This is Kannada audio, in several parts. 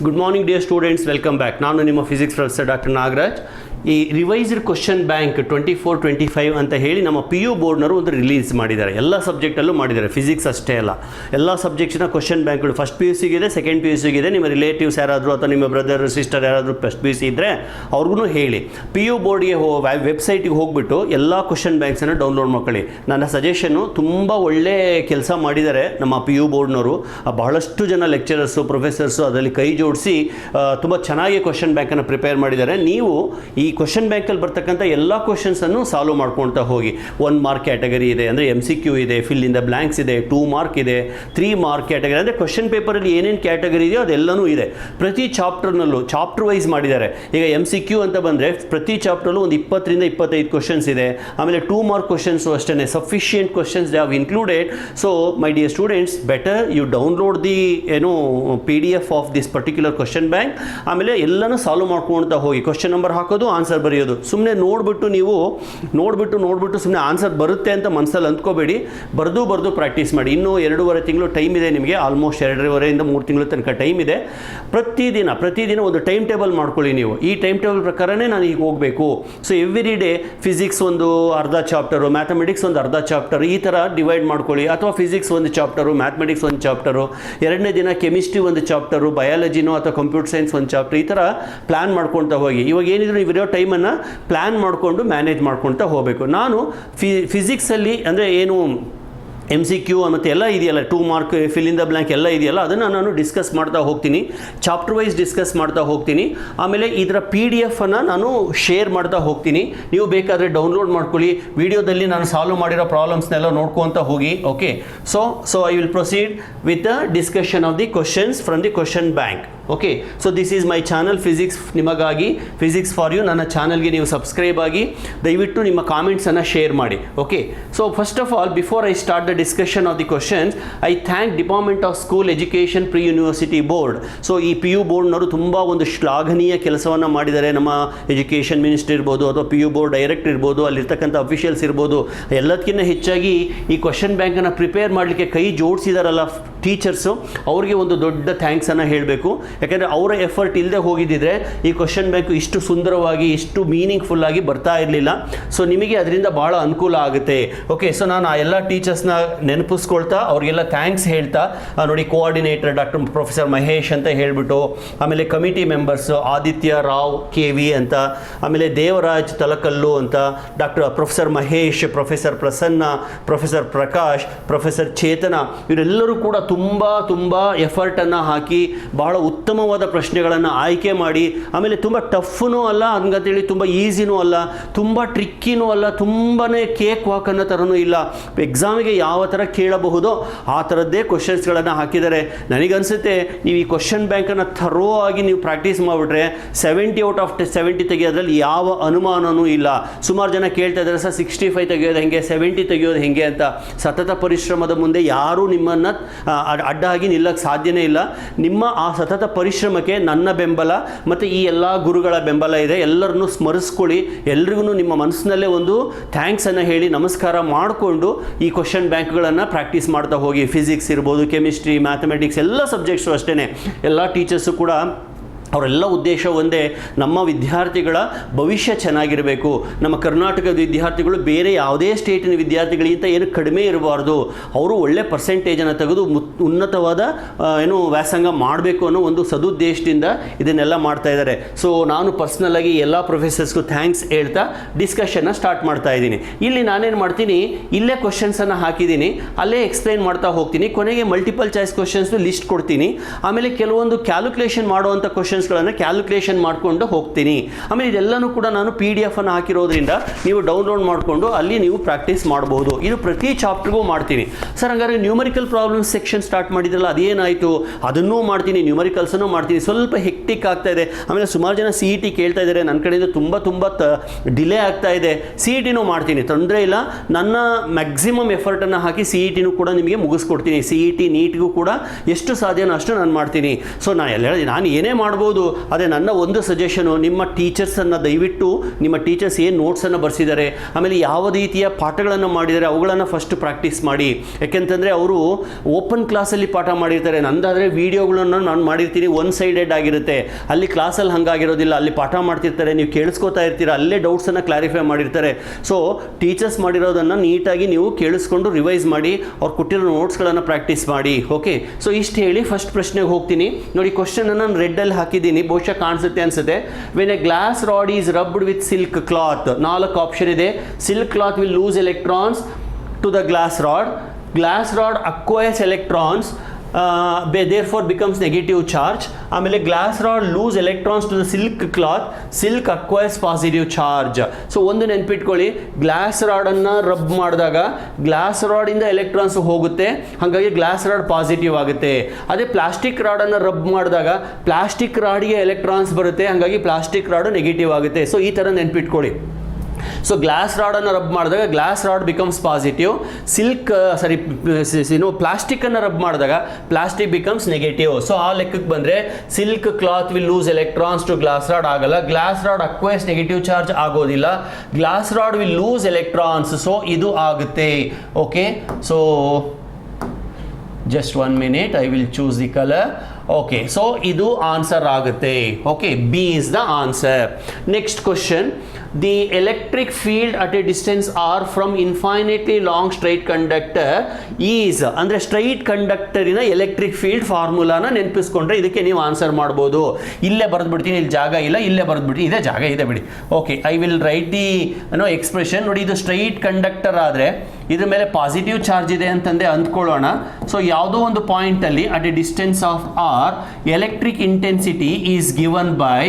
Good morning dear students, welcome back. ನಾನು ನಿಮ್ಮ ಫಿಸಿಕ್ಸ್ ಪ್ರೊಫೆಸರ್ ಡಾಕ್ಟರ್ ನಾಗರಾಜ್. ಈ ರಿವೈಸ್ಡ್ ಕ್ವಶನ್ ಬ್ಯಾಂಕ್ 24-25 ಅಂತ ಹೇಳಿ ನಮ್ಮ ಪಿ ಯು ಬೋರ್ಡ್ನವರು ಒಂದು ರಿಲೀಸ್ ಮಾಡಿದ್ದಾರೆ. ಎಲ್ಲ ಸಬ್ಜೆಕ್ಟಲ್ಲೂ ಮಾಡಿದ್ದಾರೆ, ಫಿಸಿಕ್ಸ್ ಅಷ್ಟೇ ಅಲ್ಲ, ಎಲ್ಲ ಸಬ್ಜೆಕ್ಟ್ಸ್ನ ಕ್ವಶನ್ ಬ್ಯಾಂಕ್ಗಳು ಫಸ್ಟ್ ಪಿ ಯು ಸಿಗಿದೆ, ಸೆಕೆಂಡ್ ಪಿ ಯು ಸಿಗಿದೆ. ನಿಮ್ಮ ರಿಲೇಟಿವ್ಸ್ ಯಾರಾದರೂ ಅಥವಾ ನಿಮ್ಮ ಬ್ರದರ್ ಸಿಸ್ಟರ್ ಯಾರಾದರೂ ಫಸ್ಟ್ ಪಿ ಯು ಸಿ ಇದ್ದರೆ ಅವ್ರಿಗೂ ಹೇಳಿ, ಪಿ ಯು ಬೋರ್ಡ್ಗೆ ವೆಬ್ಸೈಟಿಗೆ ಹೋಗಿಬಿಟ್ಟು ಎಲ್ಲ ಕ್ವಶನ್ ಬ್ಯಾಂಕ್ಸನ್ನು ಡೌನ್ಲೋಡ್ ಮಾಡ್ಕೊಳ್ಳಿ. ನನ್ನ ಸಜೆಷನ್ನು ತುಂಬ ಒಳ್ಳೆ ಕೆಲಸ ಮಾಡಿದ್ದಾರೆ ನಮ್ಮ ಪಿ ಯು ಬೋರ್ಡ್ನವರು. ಬಹಳಷ್ಟು ಜನ ಲೆಕ್ಚರರ್ಸು, ಪ್ರೊಫೆಸರ್ಸು ಅದರಲ್ಲಿ ಕೈ ಜೋಡಿಸಿ ತುಂಬ ಚೆನ್ನಾಗಿ ಕ್ವಶನ್ ಬ್ಯಾಂಕನ್ನು ಪ್ರಿಪೇರ್ ಮಾಡಿದ್ದಾರೆ. ನೀವು ಈ ಕ್ವಶನ್ ಬ್ಯಾಂಕಲ್ಲಿ ಬರ್ತಕ್ಕಂಥ ಎಲ್ಲ ಕ್ವಶನ್ಸನ್ನು ಸಾಲ್ವ್ ಮಾಡ್ಕೊಳ್ತಾ ಹೋಗಿ. 1 ಮಾರ್ಕ್ ಕ್ಯಾಟಗರಿ ಇದೆ, ಅಂದರೆ MCQ ಇದೆ, ಫಿಲ್ ಇನ್ ದ ಬ್ಲ್ಯಾಂಕ್ಸ್ ಇದೆ, 2 ಮಾರ್ಕ್ ಇದೆ, 3 ಮಾರ್ಕ್ ಕ್ಯಾಟಗರಿ, ಅಂದರೆ ಕ್ವಶನ್ ಪೇಪರಲ್ಲಿ ಏನೇನು ಕ್ಯಾಟಗರಿ ಇದೆಯೋ ಅದೆಲ್ಲನೂ ಇದೆ. ಪ್ರತಿ ಚಾಪ್ಟರ್ನಲ್ಲೂ ಚಾಪ್ಟರ್ ವೈಸ್ ಮಾಡಿದ್ದಾರೆ. ಈಗ MCQ ಅಂತ ಬಂದರೆ ಪ್ರತಿ ಚಾಪ್ಟರ್ಲ್ಲೂ ಒಂದು 20-25 ಕ್ವಶನ್ಸ್ ಇದೆ. ಆಮೇಲೆ 2 ಮಾರ್ಕ್ ಕ್ವಶನ್ಸು ಅಷ್ಟೇ, sufficient questions they have included. So my dear students, better you download the PDF of this particular question bank. ಆಮೇಲೆ ಎಲ್ಲನೂ ಸಾಲ್ವ್ ಮಾಡ್ಕೊಳ್ತಾ ಹೋಗಿ. ಕ್ವಶನ್ ನಂಬರ್ ಹಾಕೋದು, ಆನ್ಸರ್ ಬರೆಯೋದು. ಸುಮ್ಮನೆ ನೋಡಿಬಿಟ್ಟು ನೀವು ನೋಡಿಬಿಟ್ಟು ಸುಮ್ಮನೆ ಆನ್ಸರ್ ಬರುತ್ತೆ ಅಂತ ಮನಸ್ಸಲ್ಲಿ ಅಂದ್ಕೋಬೇಡಿ. ಬರೆದು ಪ್ರಾಕ್ಟೀಸ್ ಮಾಡಿ. ಇನ್ನೂ 2.5 ತಿಂಗಳು ಟೈಮ್ ಇದೆ ನಿಮಗೆ, ಆಲ್ಮೋಸ್ಟ್ 2.5 3 ತಿಂಗಳ ತನಕ ಟೈಮ್ ಇದೆ. ಪ್ರತಿದಿನ ಒಂದು ಟೈಮ್ ಟೇಬಲ್ ಮಾಡ್ಕೊಳ್ಳಿ ನೀವು. ಈ ಟೈಮ್ ಟೇಬಲ್ ಪ್ರಕಾರನೇ ನಾನು ಈಗ ಹೋಗಬೇಕು. ಸೊ ಎವ್ರಿ ಡೇ ಫಿಸಿಕ್ಸ್ ಒಂದು ಅರ್ಧ ಚಾಪ್ಟರು, ಮ್ಯಾಥಮೆಟಿಕ್ಸ್ ಒಂದು ಅರ್ಧ ಚಾಪ್ಟರ್, ಈ ಥರ ಡಿವೈಡ್ ಮಾಡ್ಕೊಳ್ಳಿ. ಅಥವಾ ಫಿಸಿಕ್ಸ್ ಒಂದು ಚಾಪ್ಟರು, ಮ್ಯಾಥಮೆಟಿಕ್ಸ್ ಒಂದು ಚಾಪ್ಟರು, 2ನೇ ದಿನ ಕೆಮಿಸ್ಟ್ರಿ ಒಂದು ಚಾಪ್ಟರು, ಬಯಾಲಜಿನೋ ಅಥವಾ ಕಂಪ್ಯೂಟರ್ ಸೈನ್ಸ್ ಒಂದು ಚಾಪ್ಟರ್, ಈ ಥರ ಪ್ಲ್ಯಾನ್ ಮಾಡ್ಕೊಳ್ತಾ ಹೋಗಿ. ಇವಾಗ ಏನಿದ್ರು ನೀವು ಇರೋ ಟೈಮನ್ನು ಪ್ಲ್ಯಾನ್ ಮಾಡಿಕೊಂಡು ಮ್ಯಾನೇಜ್ ಮಾಡ್ಕೊಳ್ತಾ ಹೋಗಬೇಕು. ನಾನು ಫಿಸಿಕ್ಸಲ್ಲಿ ಅಂದರೆ ಏನು MCQ ಮತ್ತು ಎಲ್ಲ ಇದೆಯಲ್ಲ, 2 mark fill in the blank ಎಲ್ಲ ಇದೆಯಲ್ಲ, ಅದನ್ನು ನಾನು ಡಿಸ್ಕಸ್ ಮಾಡ್ತಾ ಹೋಗ್ತೀನಿ. ಚಾಪ್ಟರ್ ವೈಸ್ ಡಿಸ್ಕಸ್ ಮಾಡ್ತಾ ಹೋಗ್ತೀನಿ. ಆಮೇಲೆ ಇದರ PDF ಅನ್ನು ನಾನು ಶೇರ್ ಮಾಡ್ತಾ ಹೋಗ್ತೀನಿ. ನೀವು ಬೇಕಾದರೆ ಡೌನ್ಲೋಡ್ ಮಾಡ್ಕೊಳ್ಳಿ. ವಿಡಿಯೋದಲ್ಲಿ ನಾನು ಸಾಲ್ವ್ ಮಾಡಿರೋ ಪ್ರಾಬ್ಲಮ್ಸ್ನೆಲ್ಲ ನೋಡ್ಕೊತ ಹೋಗಿ. Okay, so I will proceed with the discussion of the questions from the question bank. Okay, so this is my channel physics ನಿಮಗಾಗಿ, ಫಿಸಿಕ್ಸ್ ಫಾರ್ ಯು. ನನ್ನ ಚಾನಲ್ಗೆ ನೀವು ಸಬ್ಸ್ಕ್ರೈಬ್ ಆಗಿ, ದಯವಿಟ್ಟು ನಿಮ್ಮ ಕಾಮೆಂಟ್ಸನ್ನು ಶೇರ್ ಮಾಡಿ. Okay, so first of all, before I start the discussion of the questions, I thank Department of School Education Pre-University Board. So ಈ ಪಿ ಯು ಬೋರ್ಡ್ನವರು ತುಂಬ ಒಂದು ಶ್ಲಾಘನೀಯ ಕೆಲಸವನ್ನು ಮಾಡಿದ್ದಾರೆ. ನಮ್ಮ ಎಜುಕೇಷನ್ ಮಿನಿಸ್ಟರ್ ಇರ್ಬೋದು, ಅಥವಾ ಪಿ ಯು ಬೋರ್ಡ್ ಡೈರೆಕ್ಟರ್ ಇರ್ಬೋದು, ಅಲ್ಲಿರ್ತಕ್ಕಂಥ ಅಫಿಷಿಯಲ್ಸ್ ಇರ್ಬೋದು, ಎಲ್ಲದಕ್ಕಿಂತ ಹೆಚ್ಚಾಗಿ ಈ ಕ್ವಶನ್ ಬ್ಯಾಂಕನ್ನು ಪ್ರಿಪೇರ್ ಮಾಡಲಿಕ್ಕೆ ಕೈ ಜೋಡಿಸಿದಾರಲ್ಲ ಟೀಚರ್ಸು, ಅವ್ರಿಗೆ ಒಂದು ದೊಡ್ಡ ಥ್ಯಾಂಕ್ಸನ್ನು ಹೇಳಬೇಕು. ಯಾಕೆಂದರೆ ಅವರ ಎಫರ್ಟ್ ಇಲ್ಲದೆ ಹೋಗಿದ್ದಿದ್ರೆ ಈ ಕ್ವಶನ್ ಬ್ಯಾಂಕು ಇಷ್ಟು ಸುಂದರವಾಗಿ, ಇಷ್ಟು ಮೀನಿಂಗ್ಫುಲ್ಲಾಗಿ ಬರ್ತಾ ಇರಲಿಲ್ಲ. ಸೊ ನಿಮಗೆ ಅದರಿಂದ ಭಾಳ ಅನುಕೂಲ ಆಗುತ್ತೆ. ಓಕೆ, ಸೊ ನಾನು ಆ ಎಲ್ಲ ಟೀಚರ್ಸ್ನ ನೆನಪಿಸ್ಕೊಳ್ತಾ ಅವ್ರಿಗೆಲ್ಲ ಥ್ಯಾಂಕ್ಸ್ ಹೇಳ್ತಾ, ನೋಡಿ, ಕೋಆರ್ಡಿನೇಟರ್ ಡಾಕ್ಟರ್ ಪ್ರೊಫೆಸರ್ ಮಹೇಶ್ ಅಂತ ಹೇಳಿಬಿಟ್ಟು, ಆಮೇಲೆ committee members Aditya Rao KV ಅಂತ, ಆಮೇಲೆ ದೇವರಾಜ್ ತಲಕಲ್ಲು ಅಂತ, professor Mahesh, professor Prasanna, professor Prakash, professor Chetana, ಇವರೆಲ್ಲರೂ ಕೂಡ ತುಂಬ ಎಫರ್ಟನ್ನು ಹಾಕಿ ಬಹಳ ಉತ್ತಮವಾದ ಪ್ರಶ್ನೆಗಳನ್ನು ಆಯ್ಕೆ ಮಾಡಿ, ಆಮೇಲೆ ತುಂಬ ಟಫ್ನೂ ಅಲ್ಲ ಹಂಗಂತೇಳಿ ತುಂಬ ಈಸಿನೂ ಅಲ್ಲ, ತುಂಬ ಟ್ರಿಕ್ಕಿನೂ ಅಲ್ಲ, ತುಂಬಾ ಕೇಕ್ ವಾಕ್ ಅನ್ನೋ ಥರನೂ ಇಲ್ಲ. ಎಕ್ಸಾಮಿಗೆ ಯಾವ ಥರ ಕೇಳಬಹುದೋ ಆ ಥರದ್ದೇ ಕ್ವಶನ್ಸ್ಗಳನ್ನು ಹಾಕಿದ್ದಾರೆ. ನನಗನ್ಸುತ್ತೆ ನೀವು ಈ ಕ್ವಶನ್ ಬ್ಯಾಂಕನ್ನು ಥರೋ ಆಗಿ ನೀವು ಪ್ರಾಕ್ಟೀಸ್ ಮಾಡಿಬಿಟ್ರೆ 70 ಔಟ್ ಆಫ್ 70 ತೆಗೆಯೋದ್ರಲ್ಲಿ ಯಾವ ಅನುಮಾನವೂ ಇಲ್ಲ. ಸುಮಾರು ಜನ ಕೇಳ್ತಾ ಇದ್ದಾರೆ, ಸರ್ 65 ತೆಗೆಯೋದು ಹೆಂಗೆ, 70 ತೆಗೆಯೋದು ಹೆಂಗೆ ಅಂತ. ಸತತ ಪರಿಶ್ರಮದ ಮುಂದೆ ಯಾರೂ ನಿಮ್ಮನ್ನು ಅಡ್ಡ ಆಗಿ ನಿಲ್ಲಕ್ಕೆ ಸಾಧ್ಯನೇ ಇಲ್ಲ. ನಿಮ್ಮ ಆ ಸತತ ಪರಿಶ್ರಮಕ್ಕೆ ನನ್ನ ಬೆಂಬಲ ಮತ್ತು ಈ ಎಲ್ಲ ಗುರುಗಳ ಬೆಂಬಲ ಇದೆ. ಎಲ್ಲರನ್ನೂ ಸ್ಮರಿಸ್ಕೊಳ್ಳಿ. ಎಲ್ರಿಗೂ ನಿಮ್ಮ ಮನಸ್ಸಿನಲ್ಲೇ ಒಂದು ಥ್ಯಾಂಕ್ಸನ್ನು ಹೇಳಿ ನಮಸ್ಕಾರ ಮಾಡಿಕೊಂಡು ಈ ಕ್ವಶನ್ ಬ್ಯಾಂಕ್ಗಳನ್ನು ಪ್ರಾಕ್ಟೀಸ್ ಮಾಡ್ತಾ ಹೋಗಿ. ಫಿಸಿಕ್ಸ್ ಇರ್ಬೋದು, ಕೆಮಿಸ್ಟ್ರಿ, ಮ್ಯಾಥಮೆಟಿಕ್ಸ್, ಎಲ್ಲ ಸಬ್ಜೆಕ್ಟ್ಸು ಅಷ್ಟೇ. ಎಲ್ಲ ಟೀಚರ್ಸು ಕೂಡ ಅವರೆಲ್ಲ ಉದ್ದೇಶ ಒಂದೇ, ನಮ್ಮ ವಿದ್ಯಾರ್ಥಿಗಳ ಭವಿಷ್ಯ ಚೆನ್ನಾಗಿರಬೇಕು. ನಮ್ಮ ಕರ್ನಾಟಕದ ವಿದ್ಯಾರ್ಥಿಗಳು ಬೇರೆ ಯಾವುದೇ ಸ್ಟೇಟಿನ ವಿದ್ಯಾರ್ಥಿಗಳಿಗಿಂತ ಏನು ಕಡಿಮೆ ಇರಬಾರ್ದು. ಅವರು ಒಳ್ಳೆ ಪರ್ಸೆಂಟೇಜನ್ನು ತೆಗೆದು ಉನ್ನತವಾದ ವ್ಯಾಸಂಗ ಮಾಡಬೇಕು ಅನ್ನೋ ಒಂದು ಸದುದ್ದೇಶದಿಂದ ಇದನ್ನೆಲ್ಲ ಮಾಡ್ತಾ ಇದ್ದಾರೆ. ಸೊ ನಾನು ಪರ್ಸ್ನಲಾಗಿ ಎಲ್ಲ ಪ್ರೊಫೆಸರ್ಸ್ಗೂ ಥ್ಯಾಂಕ್ಸ್ ಹೇಳ್ತಾ ಡಿಸ್ಕಷನ್ನ ಸ್ಟಾರ್ಟ್ ಮಾಡ್ತಾ ಇದ್ದೀನಿ. ಇಲ್ಲಿ ನಾನೇನು ಮಾಡ್ತೀನಿ, ಇಲ್ಲೇ ಕ್ವಶನ್ಸನ್ನು ಹಾಕಿದ್ದೀನಿ, ಅಲ್ಲೇ ಎಕ್ಸ್ಪ್ಲೈನ್ ಮಾಡ್ತಾ ಹೋಗ್ತೀನಿ. ಕೊನೆಗೆ ಮಲ್ಟಿಪಲ್ ಚಾಯ್ಸ್ ಕ್ವಶನ್ಸ್ದು ಲಿಸ್ಟ್ ಕೊಡ್ತೀನಿ. ಆಮೇಲೆ ಕೆಲವೊಂದು ಕ್ಯಾಲ್ಕುಲೇಷನ್ ಮಾಡುವಂಥ ಕ್ವಶನ್ಸ್ಗಳನ್ನು ಕ್ಯಾಲ್ಕುಲೇಷನ್ ಮಾಡಿಕೊಂಡು ಹೋಗ್ತೀನಿ. ಆಮೇಲೆ ಇದೆಲ್ಲನೂ ಕೂಡ ನಾನು PDF ಅನ್ನು ಹಾಕಿರೋದ್ರಿಂದ ನೀವು ಡೌನ್ಲೋಡ್ ಮಾಡಿಕೊಂಡು ಅಲ್ಲಿ ನೀವು ಪ್ರಾಕ್ಟೀಸ್ ಮಾಡಬಹುದು. ಇದು ಪ್ರತಿ ಚಾಪ್ಟರ್ಗೂ ಮಾಡ್ತೀನಿ. ಸರ್ ಹಂಗಾದ್ರೆ ನ್ಯೂಮರಿಕಲ್ ಪ್ರಾಬ್ಲಮ್ಸ್ ಸೆಕ್ಷನ್ ಸ್ಟಾರ್ಟ್ ಮಾಡಿದ್ರಲ್ಲ, ಅದೇನಾಯಿತು? ಅದನ್ನೂ ಮಾಡ್ತೀನಿ, ನ್ಯೂಮರಿಕಲ್ಸನ್ನು ಮಾಡ್ತೀನಿ. ಸ್ವಲ್ಪ ಹೆಕ್ಟಿಕ್ ಆಗ್ತಾ ಇದೆ. ಆಮೇಲೆ ಸುಮಾರು ಜನ CET ಕೇಳ್ತಾ ಇದ್ದಾರೆ, ನನ್ನ ಕಡೆಯಿಂದ ತುಂಬ ಡಿಲೇ ಆಗ್ತಾ ಇದೆ. CETನೂ ಮಾಡ್ತೀನಿ, ತೊಂದರೆ ಇಲ್ಲ. ನನ್ನ ಮ್ಯಾಕ್ಸಿಮಮ್ ಎಫರ್ಟನ್ನು ಹಾಕಿ CETನೂ ಕೂಡ ನಿಮಗೆ ಮುಗಿಸ್ಕೊಡ್ತೀನಿ. CET ನೀಟ್ಗೂ ಕೂಡ ಎಷ್ಟು ಸಾಧ್ಯನೋ ಅಷ್ಟು ನಾನು ಮಾಡ್ತೀನಿ. ಸೊ ನಾನು ಏನೇ ಮಾಡ್ಬೋದು ಮಾಡ್ಬೋದು. ಅದೇ ನನ್ನ ಒಂದು ಸಜೆಷನು, ನಿಮ್ಮ ಟೀಚರ್ಸನ್ನು ದಯವಿಟ್ಟು ನಿಮ್ಮ ಟೀಚರ್ಸ್ ಏನು ನೋಟ್ಸನ್ನು ಬರೆಸಿದ್ದಾರೆ, ಆಮೇಲೆ ಯಾವ ರೀತಿಯ ಪಾಠಗಳನ್ನು ಮಾಡಿದ್ದಾರೆ ಅವುಗಳನ್ನು ಫಸ್ಟ್ ಪ್ರಾಕ್ಟೀಸ್ ಮಾಡಿ. ಯಾಕೆಂತಂದರೆ ಅವರು ಓಪನ್ ಕ್ಲಾಸಲ್ಲಿ ಪಾಠ ಮಾಡಿರ್ತಾರೆ. ನಂದಾದರೆ ವೀಡಿಯೋಗಳನ್ನು ನಾನು ಮಾಡಿರ್ತೀನಿ, ಒನ್ ಸೈಡೆಡ್ ಆಗಿರುತ್ತೆ. ಅಲ್ಲಿ ಕ್ಲಾಸಲ್ಲಿ ಹಾಗಾಗಿರೋದಿಲ್ಲ, ಅಲ್ಲಿ ಪಾಠ ಮಾಡ್ತಿರ್ತಾರೆ, ನೀವು ಕೇಳಿಸ್ಕೊತಾ ಇರ್ತೀರ, ಅಲ್ಲೇ ಡೌಟ್ಸನ್ನು ಕ್ಲಾರಿಫೈ ಮಾಡಿರ್ತಾರೆ. ಸೊ ಟೀಚರ್ಸ್ ಮಾಡಿರೋದನ್ನು ನೀಟಾಗಿ ನೀವು ಕೇಳಿಸ್ಕೊಂಡು ರಿವೈಸ್ ಮಾಡಿ, ಅವ್ರು ಕೊಟ್ಟಿರೋ ನೋಟ್ಸ್ಗಳನ್ನು ಪ್ರಾಕ್ಟೀಸ್ ಮಾಡಿ. ಓಕೆ, ಸೊ ಇಷ್ಟು ಹೇಳಿ ಫಸ್ಟ್ ಪ್ರಶ್ನೆಗೆ ಹೋಗ್ತೀನಿ. ನೋಡಿ, ಕ್ವಶನ್ ನಾನು ರೆಡ್ಡಲ್ಲಿ ಹಾಕಿದ್ದೀನಿ, ಬಹುಶಃ ಕಾಣಿಸುತ್ತೆ ಅನ್ಸುತ್ತೆ. When a glass rod is rubbed with silk cloth, 4 option ಇದೆ. Silk cloth will lose electrons to the glass rod acquires electrons, therefore becomes negative charge. ಆಮೇಲೆ glass rod lose electrons to the silk acquires positive charge. So ಒಂದು ನೆನ್ಪಿಟ್ಕೊಳ್ಳಿ, ಗ್ಲಾಸ್ ರಾಡನ್ನು ರಬ್ ಮಾಡಿದಾಗ ಗ್ಲಾಸ್ ರಾಡಿಂದ ಎಲೆಕ್ಟ್ರಾನ್ಸ್ ಹೋಗುತ್ತೆ, ಹಾಗಾಗಿ ಗ್ಲಾಸ್ ರಾಡ್ ಪಾಸಿಟಿವ್ ಆಗುತ್ತೆ. ಅದೇ ಪ್ಲಾಸ್ಟಿಕ್ ರಾಡನ್ನು ರಬ್ ಮಾಡಿದಾಗ ಪ್ಲಾಸ್ಟಿಕ್ ರಾಡ್ಗೆ ಎಲೆಕ್ಟ್ರಾನ್ಸ್ ಬರುತ್ತೆ, ಹಾಗಾಗಿ ಪ್ಲಾಸ್ಟಿಕ್ ರಾಡು ನೆಗೆಟಿವ್ ಆಗುತ್ತೆ. ಸೊ ಈ ಥರ ನೆನ್ಪಿಟ್ಕೊಳ್ಳಿ. ಸೊ ಗ್ಲಾಸ್ ರಾಡನ್ನು ರಬ್ ಮಾಡಿದಾಗ ಗ್ಲಾಸ್ ರಾಡ್ ಬಿಕಮ್ಸ್ ಪಾಸಿಟಿವ್, ಪ್ಲಾಸ್ಟಿಕ್ಕನ್ನು ರಬ್ ಮಾಡಿದಾಗ ಪ್ಲಾಸ್ಟಿಕ್ ಬಿಕಮ್ಸ್ ನೆಗೆಟಿವ್. ಸೊ ಆ ಲೆಕ್ಕಕ್ಕೆ ಬಂದರೆ silk cloth will lose electrons to glass rod ಆಗಲ್ಲ, glass rod acquires negative charge ಆಗೋದಿಲ್ಲ, glass rod will lose electrons. So ಇದು ಆಗುತ್ತೆ. Okay, so just 1 minute, I will choose the color. Okay, so ಇದು ಆನ್ಸರ್ ಆಗುತ್ತೆ. Okay, B is the answer. Next question, the electric field at a distance R from infinitely long straight conductor is, ಅಂದರೆ ಸ್ಟ್ರೈಟ್ ಕಂಡಕ್ಟರಿನ ಎಲೆಕ್ಟ್ರಿಕ್ ಫೀಲ್ಡ್ ಫಾರ್ಮುಲಾನ ನೆನಪಿಸ್ಕೊಂಡ್ರೆ ಇದಕ್ಕೆ ನೀವು ಆನ್ಸರ್ ಮಾಡ್ಬೋದು. ಇಲ್ಲೇ ಬರೆದ್ಬಿಡ್ತೀನಿ, ಇಲ್ಲಿ ಜಾಗ ಇಲ್ಲ, ಇಲ್ಲೇ ಬರೆದ್ಬಿಡ್ತೀನಿ, ಇದೇ ಜಾಗ ಇದೆ ಬಿಡಿ. Okay, I will write the expression. ನೋಡಿ, ಇದು ಸ್ಟ್ರೈಟ್ ಕಂಡಕ್ಟರ್ ಆದರೆ ಇದ್ರ ಮೇಲೆ ಪಾಸಿಟಿವ್ ಚಾರ್ಜ್ ಇದೆ ಅಂತಂದೆ ಅಂದ್ಕೊಳ್ಳೋಣ. ಸೊ ಯಾವುದೋ ಒಂದು ಪಾಯಿಂಟಲ್ಲಿ at a distance of R electric intensity is given by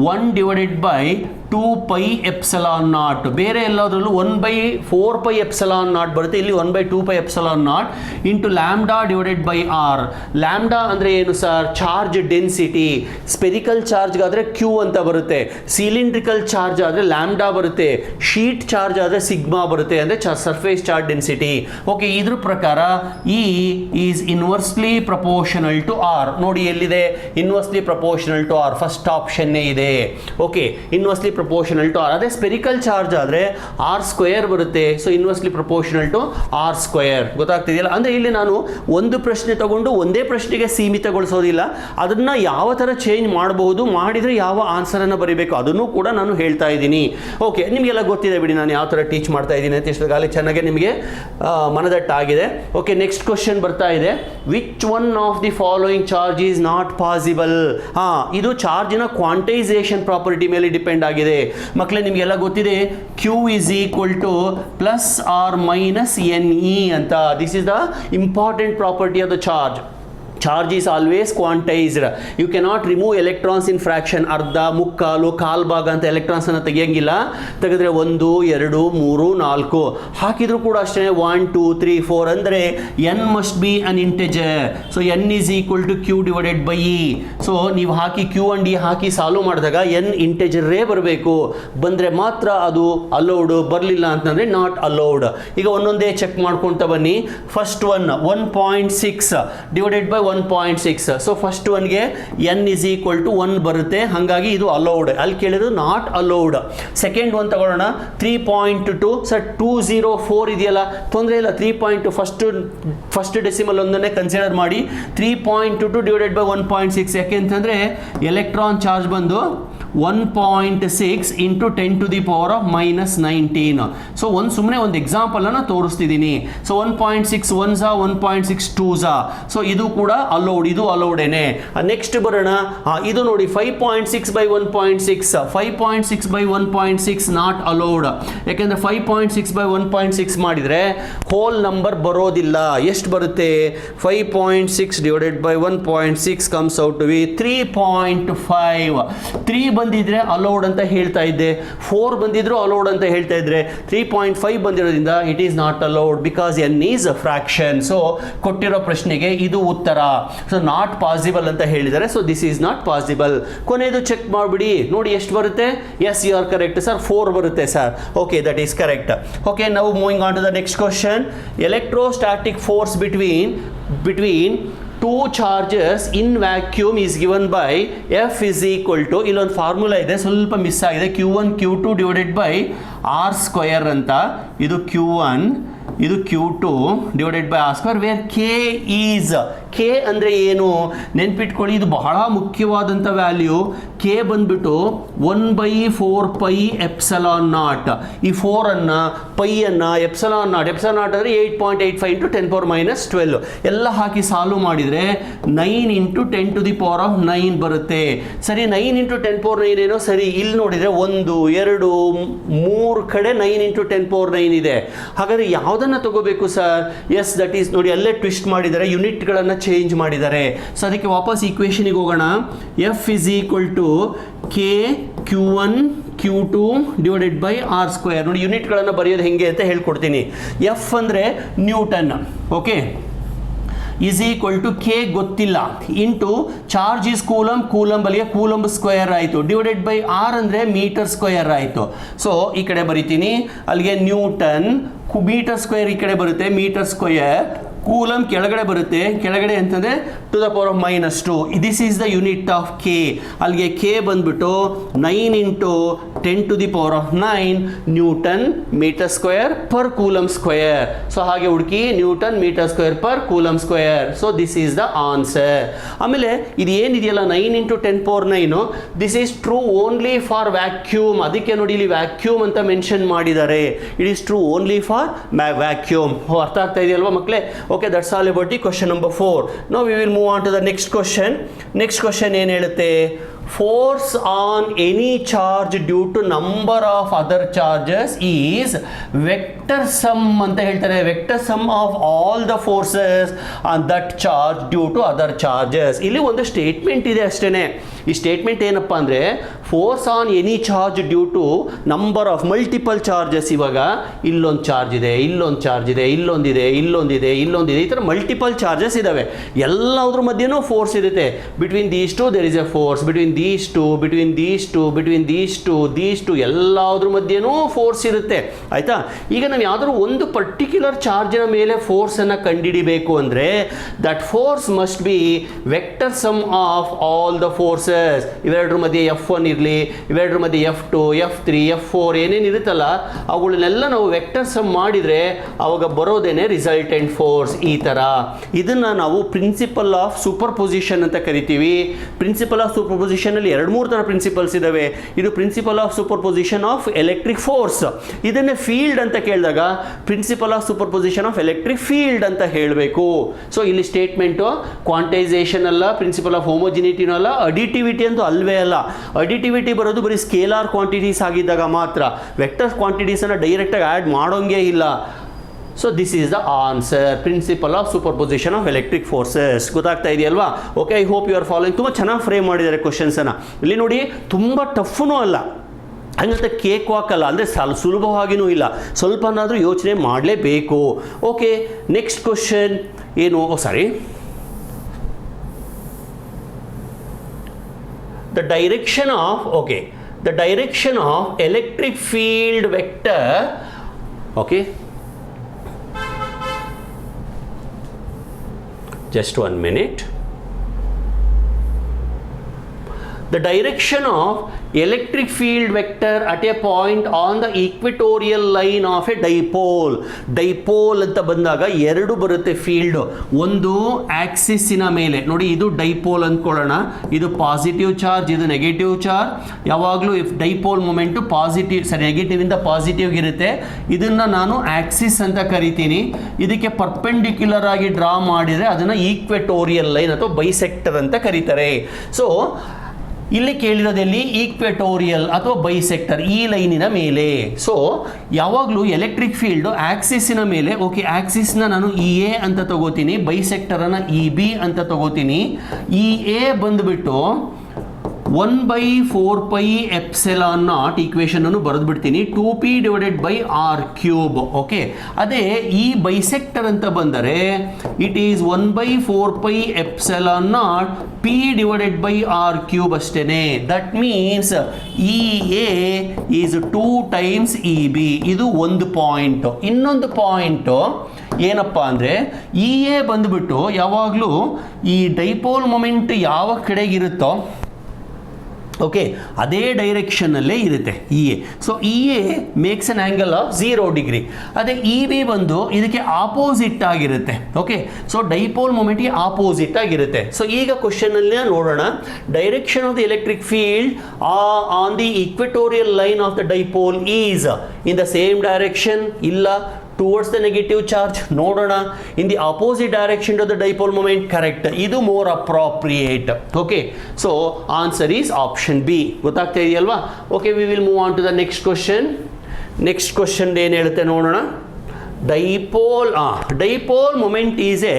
1/2 pi epsilon naught. ಬೇರೆ ಎಲ್ಲದರಲ್ಲೂ 1/4 pi epsilon naught ಬರುತ್ತೆ, ಇಲ್ಲಿ 1/2 pi epsilon naught into lambda divided by R. Lambda ಅಂದರೆ ಏನು ಸರ್? Charge density. ಸ್ಪೆರಿಕಲ್ ಚಾರ್ಜ್ಗಾದರೆ ಕ್ಯೂ ಅಂತ ಬರುತ್ತೆ, ಸಿಲಿಂಡ್ರಿಕಲ್ ಚಾರ್ಜ್ ಆದರೆ ಲ್ಯಾಂಬ್ಡಾ ಬರುತ್ತೆ, ಶೀಟ್ ಚಾರ್ಜ್ ಆದರೆ ಸಿಗ್ಮಾ ಬರುತ್ತೆ, ಅಂದರೆ ಸರ್ಫೇಸ್ ಚಾರ್ಜ್ ಡೆನ್ಸಿಟಿ. ಓಕೆ, ಇದ್ರ ಪ್ರಕಾರ E is inversely proportional to R. ನೋಡಿ ಎಲ್ಲಿದೆ? Inversely proportional to R, first ಆಪ್ಷನ್ನೇ ಇದೆ. Okay, inversely proportional to R. ಅದೇ ಸ್ಪೆರಿಕಲ್ ಚಾರ್ಜ್ ಆದರೆ ಆರ್ ಸ್ಕ್ವೇರ್ ಬರುತ್ತೆ. So inversely proportional to R square. ಗೊತ್ತಾಗ್ತಿದೆಯಲ್ಲ? ಅಂದರೆ ಇಲ್ಲಿ ನಾನು ಒಂದು ಪ್ರಶ್ನೆ ತಗೊಂಡು ಒಂದೇ ಪ್ರಶ್ನೆಗೆ ಸೀಮಿತಗೊಳಿಸೋದಿಲ್ಲ, ಅದನ್ನು ಯಾವ ಥರ ಚೇಂಜ್ ಮಾಡಬಹುದು, ಮಾಡಿದರೆ ಯಾವ ಆನ್ಸರನ್ನು ಬರೀಬೇಕು ಅದನ್ನು ಕೂಡ ನಾನು ಹೇಳ್ತಾ ಇದ್ದೀನಿ. ಓಕೆ, ನಿಮಗೆಲ್ಲ ಗೊತ್ತಿದೆ ಬಿಡಿ ನಾನು ಯಾವ ಥರ ಟೀಚ್ ಮಾಡ್ತಾ ಇದ್ದೀನಿ ಅಂತ. ಇಷ್ಟಗಾಲಿ ಚೆನ್ನಾಗಿ ನಿಮಗೆ ಮನದಟ್ಟಾಗಿದೆ. ಓಕೆ, ನೆಕ್ಸ್ಟ್ ಕ್ವಶನ್ ಬರ್ತಾ ಇದೆ. Which one of the following charge is not possible? ಇದು ಚಾರ್ಜಿನ ಕ್ವಾಂಟೈಸೇಷನ್ ಪ್ರಾಪರ್ಟಿ ಮೇಲೆ ಡಿಪೆಂಡ್ ಆಗಿದೆ. ಮಕ್ಕಳೇ, ನಿಮಗೆಲ್ಲ ಗೊತ್ತಿದೆ Q is equal to plus or minus NE ಅಂತ. This is the important property of the charge. Charge is always quantized. You cannot remove electrons in fraction. ಅರ್ಧ, ಮುಕ್ಕಾಲು, ಕಾಲ್ ಭಾಗ ಅಂತ ಎಲೆಕ್ಟ್ರಾನ್ಸ್ ಅನ್ನು ತೆಗಿಯಂಗಿಲ್ಲ. ತೆಗೆದ್ರೆ 1 2 3 4 ಹಾಕಿದ್ರು ಕೂಡ ಅಷ್ಟೇ 1 2 3 4 ಅಂದರೆ n must be an integer. So n is equal to q divided by e. So ನೀವು ಹಾಕಿ q and e ಹಾಕಿ ಸಾಲ್ವ್ ಮಾಡಿದಾಗ n ಇಂಟೆಜರೇ ಬರಬೇಕು. ಬಂದರೆ ಮಾತ್ರ ಅದು ಅಲೌಡ್, ಬರಲಿಲ್ಲ ಅಂತಂದರೆ ನಾಟ್ ಅಲೌಡ್. ಈಗ ಒಂದೊಂದೇ ಚೆಕ್ ಮಾಡ್ಕೊಳ್ತಾ ಬನ್ನಿ. First one 1.6 divided by 1.6. So first ಒನ್ಗೆ n is equal to 1 ಬರುತ್ತೆ, ಹಾಗಾಗಿ ಇದು ಅಲೌಡ್. ಅಲ್ಲಿ ಕೇಳಿದ್ರು ನಾಟ್ ಅಲೌಡ್. ಸೆಕೆಂಡ್ ಒನ್ ತಗೊಳ್ಳೋಣ, 3.2. ಸರ್ 204 ಇದೆಯಲ್ಲ, ತೊಂದರೆ ಇಲ್ಲ. 3.2 ಫಸ್ಟ್ ಡೆಸಿಮಲ್ ಒಂದನ್ನೇ ಕನ್ಸಿಡರ್ ಮಾಡಿ. 3.22 ಡಿವೈಡೆಡ್ ಬೈ 1.6. ಯಾಕೆಂತಂದರೆ ಎಲೆಕ್ಟ್ರಾನ್ ಚಾರ್ಜ್ ಬಂದು 1.6 into 10 to the power of -19. So ಸುಮ್ಮನೆ ಒಂದು ಎಕ್ಸಾಂಪಲನ್ನು ತೋರಿಸ್ತಿದ್ದೀನಿ. So 1.6 1s 1.6 2s. ಸೊ ಇದು ಕೂಡ ಅಲೌಡ್, ಇದು ಅಲೌಡೇನೆ. ನೆಕ್ಸ್ಟ್ ಬರೋಣ. ಇದು ನೋಡಿ 5.6 by 1.6. 5.6 by 1.6 not allowed. ಯಾಕೆಂದರೆ 5.6 by 1.6 ಮಾಡಿದರೆ ಹೋಲ್ ನಂಬರ್ ಬರೋದಿಲ್ಲ. ಎಷ್ಟು ಬರುತ್ತೆ? 5.6 divided by 1.6 comes out to be 3.5. 3 ಬಂದಿದ್ರೆ ಅಲೌಡ್ ಅಂತ ಹೇಳ್ತಾ ಇದ್ದೆ, 4 ಬಂದಿದ್ರು ಅಲೌಡ್ ಅಂತ ಹೇಳ್ತಾ ಇದ್ರೆ, 3.5 ಬಂದಿರೋದ್ರಿಂದ it is not allowed because n is a fraction. So ಕೊಟ್ಟಿರೋ ಪ್ರಶ್ನೆಗೆ ಇದು ಉತ್ತರ. ಸೊ ನಾಟ್ ಪಾಸಿಬಲ್ ಅಂತ ಹೇಳಿದ್ದಾರೆ. So this is not possible. ಕೊನೆಯದು ಚೆಕ್ ಮಾಡಿಬಿಡಿ, ನೋಡಿ ಎಷ್ಟು ಬರುತ್ತೆ. Yes, you are correct sir, 4 ಬರುತ್ತೆ sir. Okay, that is correct. Okay, ನಾವು moving on to the next question. Electrostatic force between 2 charges in vacuum is given by F is equal to, ಇಲ್ಲೊಂದು ಫಾರ್ಮುಲಾ ಇದೆ ಸ್ವಲ್ಪ ಮಿಸ್ ಆಗಿದೆ, Q1 Q2 divided by R square ಅಂತ. ಇದು Q1, ಇದು Q2 divided by R square, where K is, K ಅಂದರೆ ಏನು ನೆನ್ಪಿಟ್ಕೊಳ್ಳಿ, ಇದು ಬಹಳ ಮುಖ್ಯವಾದಂಥ ವ್ಯಾಲ್ಯೂ. ಕೆ ಬಂದ್ಬಿಟ್ಟು 1/4πε0. ಈ 4ಅನ್ನು ಪೈಯನ್ನು ಎಪ್ಸಲಾನ್ ನಾಟ್ ಅಂದರೆ 8.85 × 10⁻12 ಎಲ್ಲ ಹಾಕಿ ಸಾಲ್ವ್ ಮಾಡಿದರೆ 9 × 10⁻9 ಬರುತ್ತೆ. ಸರಿ, 9 × 10⁻9 ಏನೋ ಸರಿ. ಇಲ್ಲಿ ನೋಡಿದರೆ 1 2 3 ಕಡೆ 9 × 10⁻9 ಇದೆ. ಹಾಗಾದರೆ ಯಾವುದನ್ನು ತಗೋಬೇಕು ಸರ್? ಎಸ್, ದಟ್ ಈಸ್ ನೋಡಿ, ಅಲ್ಲೇ ಟ್ವಿಸ್ಟ್ ಮಾಡಿದ್ದಾರೆ, ಯೂನಿಟ್ಗಳನ್ನು ಚೇಂಜ್ ಮಾಡಿದ್ದಾರೆ. ಸೊ ಅದಕ್ಕೆ ವಾಪಸ್ ಈಕ್ವೇಷನಿಗೆ ಹೋಗೋಣ. F is equal to K Q1 Q2 divided by R square. ನೋಡಿ, ಯೂನಿಟ್ಗಳನ್ನು ಬರೆಯೋದು ಹೆಂಗೆ ಅಂತ ಹೇಳ್ಕೊಡ್ತೀನಿ. ಎಫ್ ಅಂದರೆ newton, okay, is equal to K ಗೊತ್ತಿಲ್ಲ, ಇಂಟು ಚಾರ್ಜ್ ಈಸ್ ಕೂಲಂಬ್, ಕೂಲಂಬಲ್ಲಿಗೆ ಕೂಲಂಬ್ ಸ್ಕ್ವೇರ್ ಆಯಿತು, ಡಿವೈಡೆಡ್ ಬೈ ಆರ್ ಅಂದರೆ ಮೀಟರ್ ಸ್ಕ್ವೇರ್ ಆಯಿತು. ಸೊ ಈ ಕಡೆ ಬರಿತೀನಿ, ಅಲ್ಲಿಗೆ ನ್ಯೂಟನ್, ಮೀಟರ್ ಸ್ಕ್ವೇರ್ ಈ ಕಡೆ ಬರುತ್ತೆ, ಮೀಟರ್ ಸ್ಕ್ವೇರ್, ಕೂಲಮ್ ಕೆಳಗಡೆ ಬರುತ್ತೆ, ಕೆಳಗಡೆ ಅಂತಂದರೆ to the power -2. This is the unit of K. ಅಲ್ಲಿಗೆ ಕೆ ಬಂದ್ಬಿಟ್ಟು 9 × 10⁻9 newton metre square per coulomb square. So ಹಾಗೆ ಹುಡುಕಿ, newton metre square per coulomb square. So this is the answer. ಆಮೇಲೆ ಇದು ಏನಿದೆಯಲ್ಲ 9 × 10⁻9, this is true only for vacuum. ಅದಕ್ಕೆ ನೋಡಿ ಇಲ್ಲಿ ವ್ಯಾಕ್ಯೂಮ್ ಅಂತ ಮೆನ್ಷನ್ ಮಾಡಿದ್ದಾರೆ. It is true only for vacuum. ಅರ್ಥ ಆಗ್ತಾ ಇದೆಯಲ್ವಾ ಮಕ್ಕಳೇ? Okay, that's all about the question number 4. Now we will move on to the next question. Next question ಏನು ಹೇಳುತ್ತೆ? Force on any charge due to number of other charges is vector sum ಅಂತ ಹೇಳ್ತಾರೆ. Vector sum of all the forces on that charge due to other charges. ಇಲ್ಲಿ ಒಂದು ಸ್ಟೇಟ್ಮೆಂಟ್ ಇದೆ ಅಷ್ಟೇನೆ. ಈ ಸ್ಟೇಟ್ಮೆಂಟ್ ಏನಪ್ಪ ಅಂದರೆ, force on any charge due to number of multiple charges. ಇವಾಗ ಇಲ್ಲೊಂದು ಚಾರ್ಜ್ ಇದೆ, ಇಲ್ಲೊಂದು ಚಾರ್ಜ್ ಇದೆ, ಇಲ್ಲೊಂದಿದೆ, ಇಲ್ಲೊಂದಿದೆ, ಇಲ್ಲೊಂದಿದೆ, ಈ ಥರ ಮಲ್ಟಿಪಲ್ ಚಾರ್ಜಸ್ ಇದ್ದಾವೆ. ಎಲ್ಲದ್ರ ಮಧ್ಯೆನೂ ಫೋರ್ಸ್ ಇರುತ್ತೆ. Between these two there is a force, between these two, between these two, between these two ಎಲ್ಲದ್ರ ಮಧ್ಯೆನೂ ಫೋರ್ಸ್ ಇರುತ್ತೆ. ಆಯಿತಾ? ಈಗ ನಾವು ಯಾವ್ದಾದ್ರು ಒಂದು ಪರ್ಟಿಕ್ಯುಲರ್ ಚಾರ್ಜಿನ ಮೇಲೆ ಫೋರ್ಸನ್ನು ಕಂಡುಹಿಡಿಬೇಕು ಅಂದರೆ that force must be vector sum of all the forces. ಇವೆರಡರ ಮಧ್ಯೆ F1 ಇರಲಿ, ಇವೆರಡರ ಮಧ್ಯೆ F2, F3, F4 ಏನೇನು ಇರುತ್ತಲ್ಲ ಅವುಗಳನ್ನೆಲ್ಲ ನಾವು ವೆಕ್ಟರ್ ಸಮ್ ಮಾಡಿದರೆ ಅವಾಗ ಬರೋದೇನೆ ರಿಸಲ್ಟೆಂಟ್ ಫೋರ್ಸ್. ಈ ಥರ ಇದನ್ನು ನಾವು ಪ್ರಿನ್ಸಿಪಲ್ ಆಫ್ ಸೂಪರ್ ಪೊಸಿಷನ್ ಅಂತ ಕರಿತೀವಿ. ಪ್ರಿನ್ಸಿಪಲ್ ಆಫ್ ಸೂಪರ್ ಪೊಸಿಷನಲ್ಲಿ 2-3 ಥರ ಪ್ರಿನ್ಸಿಪಲ್ಸ್ ಇದ್ದಾವೆ. ಇದು principle of superposition of electric force. ಇದನ್ನೇ ಫೀಲ್ಡ್ ಅಂತ ಕೇಳಿದಾಗ principle of superposition of electric field ಅಂತ ಹೇಳಬೇಕು. ಸೊ ಇಲ್ಲಿ ಸ್ಟೇಟ್ಮೆಂಟು ಕ್ವಾಂಟೈಸೇಷನ್ ಅಲ್ಲ, ಪ್ರಿನ್ಸಿಪಲ್ ಆಫ್ ಹೋಮೋಜಿನಿಟಿನೂ ಅಲ್ಲ, ಅಡಿಟಿವಿಟಿ ಅಂತೂ ಅಲ್ವೇ ಅಲ್ಲ. ಅಡಿಟಿವಿಟಿ ಬರೋದು ಬರೀ ಸ್ಕೇಲಾರ್ ಕ್ವಾಂಟಿಟೀಸ್ ಆಗಿದ್ದಾಗ ಮಾತ್ರ. ವೆಕ್ಟರ್ ಕ್ವಾಂಟಿಟೀಸನ್ನು ಡೈರೆಕ್ಟಾಗಿ ಆ್ಯಡ್ ಮಾಡೋಂಗೇ ಇಲ್ಲ. So this is the answer, principle of superposition of electric forces. ಗೊತ್ತಾಗ್ತಾ ಇದೆಯಲ್ವಾ? Okay, I hope you are following. ತುಂಬ ಚೆನ್ನಾಗಿ ಫ್ರೇಮ್ ಮಾಡಿದ್ದಾರೆ ಕ್ವಶನ್ಸನ್ನು. ಇಲ್ಲಿ ನೋಡಿ, ತುಂಬ ಟಫ್ನೂ ಅಲ್ಲ, ಹಂಗಂತ ಕೇಕ್ ವಾಕಲ್ಲ, ಅಂದರೆ ಸುಲಭವಾಗಿಯೂ ಇಲ್ಲ, ಸ್ವಲ್ಪನಾದರೂ ಯೋಚನೆ ಮಾಡಲೇಬೇಕು. ಓಕೆ, ನೆಕ್ಸ್ಟ್ ಕ್ವಶನ್ ಏನು? the direction of electric field vector, okay, just 1 minute. The direction of electric field vector at a point on the equatorial line of a dipole. Dipole ಅಂತ ಬಂದಾಗ 2 ಬರುತ್ತೆ ಫೀಲ್ಡ್. ಒಂದು ಆಕ್ಸಿಸ್ಸಿನ ಮೇಲೆ ನೋಡಿ, ಇದು ಡೈಪೋಲ್ ಅಂದ್ಕೊಳ್ಳೋಣ, ಇದು ಪಾಸಿಟಿವ್ ಚಾರ್ಜ್, ಇದು ನೆಗೆಟಿವ್ ಚಾರ್ಜ್. ಯಾವಾಗಲೂ ಡೈಪೋಲ್ ಮೊಮೆಂಟು ನೆಗೆಟಿವ್ ಇಂದ ಪಾಸಿಟಿವ್ ಇರುತ್ತೆ. ಇದನ್ನು ನಾನು ಆಕ್ಸಿಸ್ ಅಂತ ಕರಿತೀನಿ. ಇದಕ್ಕೆ ಪರ್ಪೆಂಡಿಕ್ಯುಲರ್ ಆಗಿ ಡ್ರಾ ಮಾಡಿದರೆ ಅದನ್ನು ಈಕ್ವೆಟೋರಿಯಲ್ ಲೈನ್ ಅಥವಾ ಬೈಸೆಕ್ಟರ್ ಅಂತ ಕರೀತಾರೆ. ಸೊ ಇಲ್ಲಿ ಕೇಳಿರೋದಲ್ಲಿ ಈಕ್ವೆಟೋರಿಯಲ್ ಅಥವಾ ಬೈಸೆಕ್ಟರ್ ಈ ಲೈನಿನ ಮೇಲೆ. ಸೊ ಯಾವಾಗಲೂ ಎಲೆಕ್ಟ್ರಿಕ್ ಫೀಲ್ಡು ಆಕ್ಸಿಸ್ಸಿನ ಮೇಲೆ, ಓಕೆ, ಆಕ್ಸಿಸ್ನ ನಾನು EA ಅಂತ ತಗೋತೀನಿ, ಬೈಸೆಕ್ಟರನ್ನು EB ಅಂತ ತಗೋತೀನಿ. EA ಬಂದುಬಿಟ್ಟು 1/4πε0 ಈಕ್ವೇಶನ್ ಅನ್ನು ಬರೆದು ಬಿಡ್ತೀನಿ 2p/r³. ಓಕೆ, ಅದೇ ಈ ಬೈಸೆಕ್ಟರ್ ಅಂತ ಬಂದರೆ ಇಟ್ ಈಸ್ 1/4πε0 p/r³ ಅಷ್ಟೇನೆ. That means EA is 2 times EB. ಇದು ಒಂದು ಪಾಯಿಂಟ್. ಇನ್ನೊಂದು ಪಾಯಿಂಟ್ ಏನಪ್ಪ ಅಂದರೆ EA ಬಂದುಬಿಟ್ಟು ಯಾವಾಗಲೂ ಈ ಡೈಪೋಲ್ ಮೊಮೆಂಟ್ ಯಾವ ಕಡೆಗಿರುತ್ತೋ ಓಕೆ ಅದೇ ಡೈರೆಕ್ಷನ್ನಲ್ಲೇ ಇರುತ್ತೆ EA. So EA makes an angle of 0 degree. ಅದೇ EB ಬಂದು ಇದಕ್ಕೆ ಆಪೋಸಿಟ್ ಆಗಿರುತ್ತೆ. ಓಕೆ, ಸೊ ಡೈಪೋಲ್ ಮೊಮೆಂಟ್ಗೆ ಆಪೋಸಿಟ್ ಆಗಿರುತ್ತೆ. ಸೊ ಈಗ ಕ್ವಶನಲ್ಲಿ ನೋಡೋಣ. Direction of the electric field on the equatorial line of the dipole is in the same direction, ಇಲ್ಲ towards the negative charge. ನೋಡೋಣ. in the opposite direction to the dipole moment. correct. ಇದು more appropriate. okay, so answer is option B. ಗೊತ್ತಾಗ್ತಾ ಇದೆಯಲ್ವಾ? okay, we will move on to the next question. next question ಏನು ಹೇಳುತ್ತೆ ನೋಡೋಣ. dipole moment is a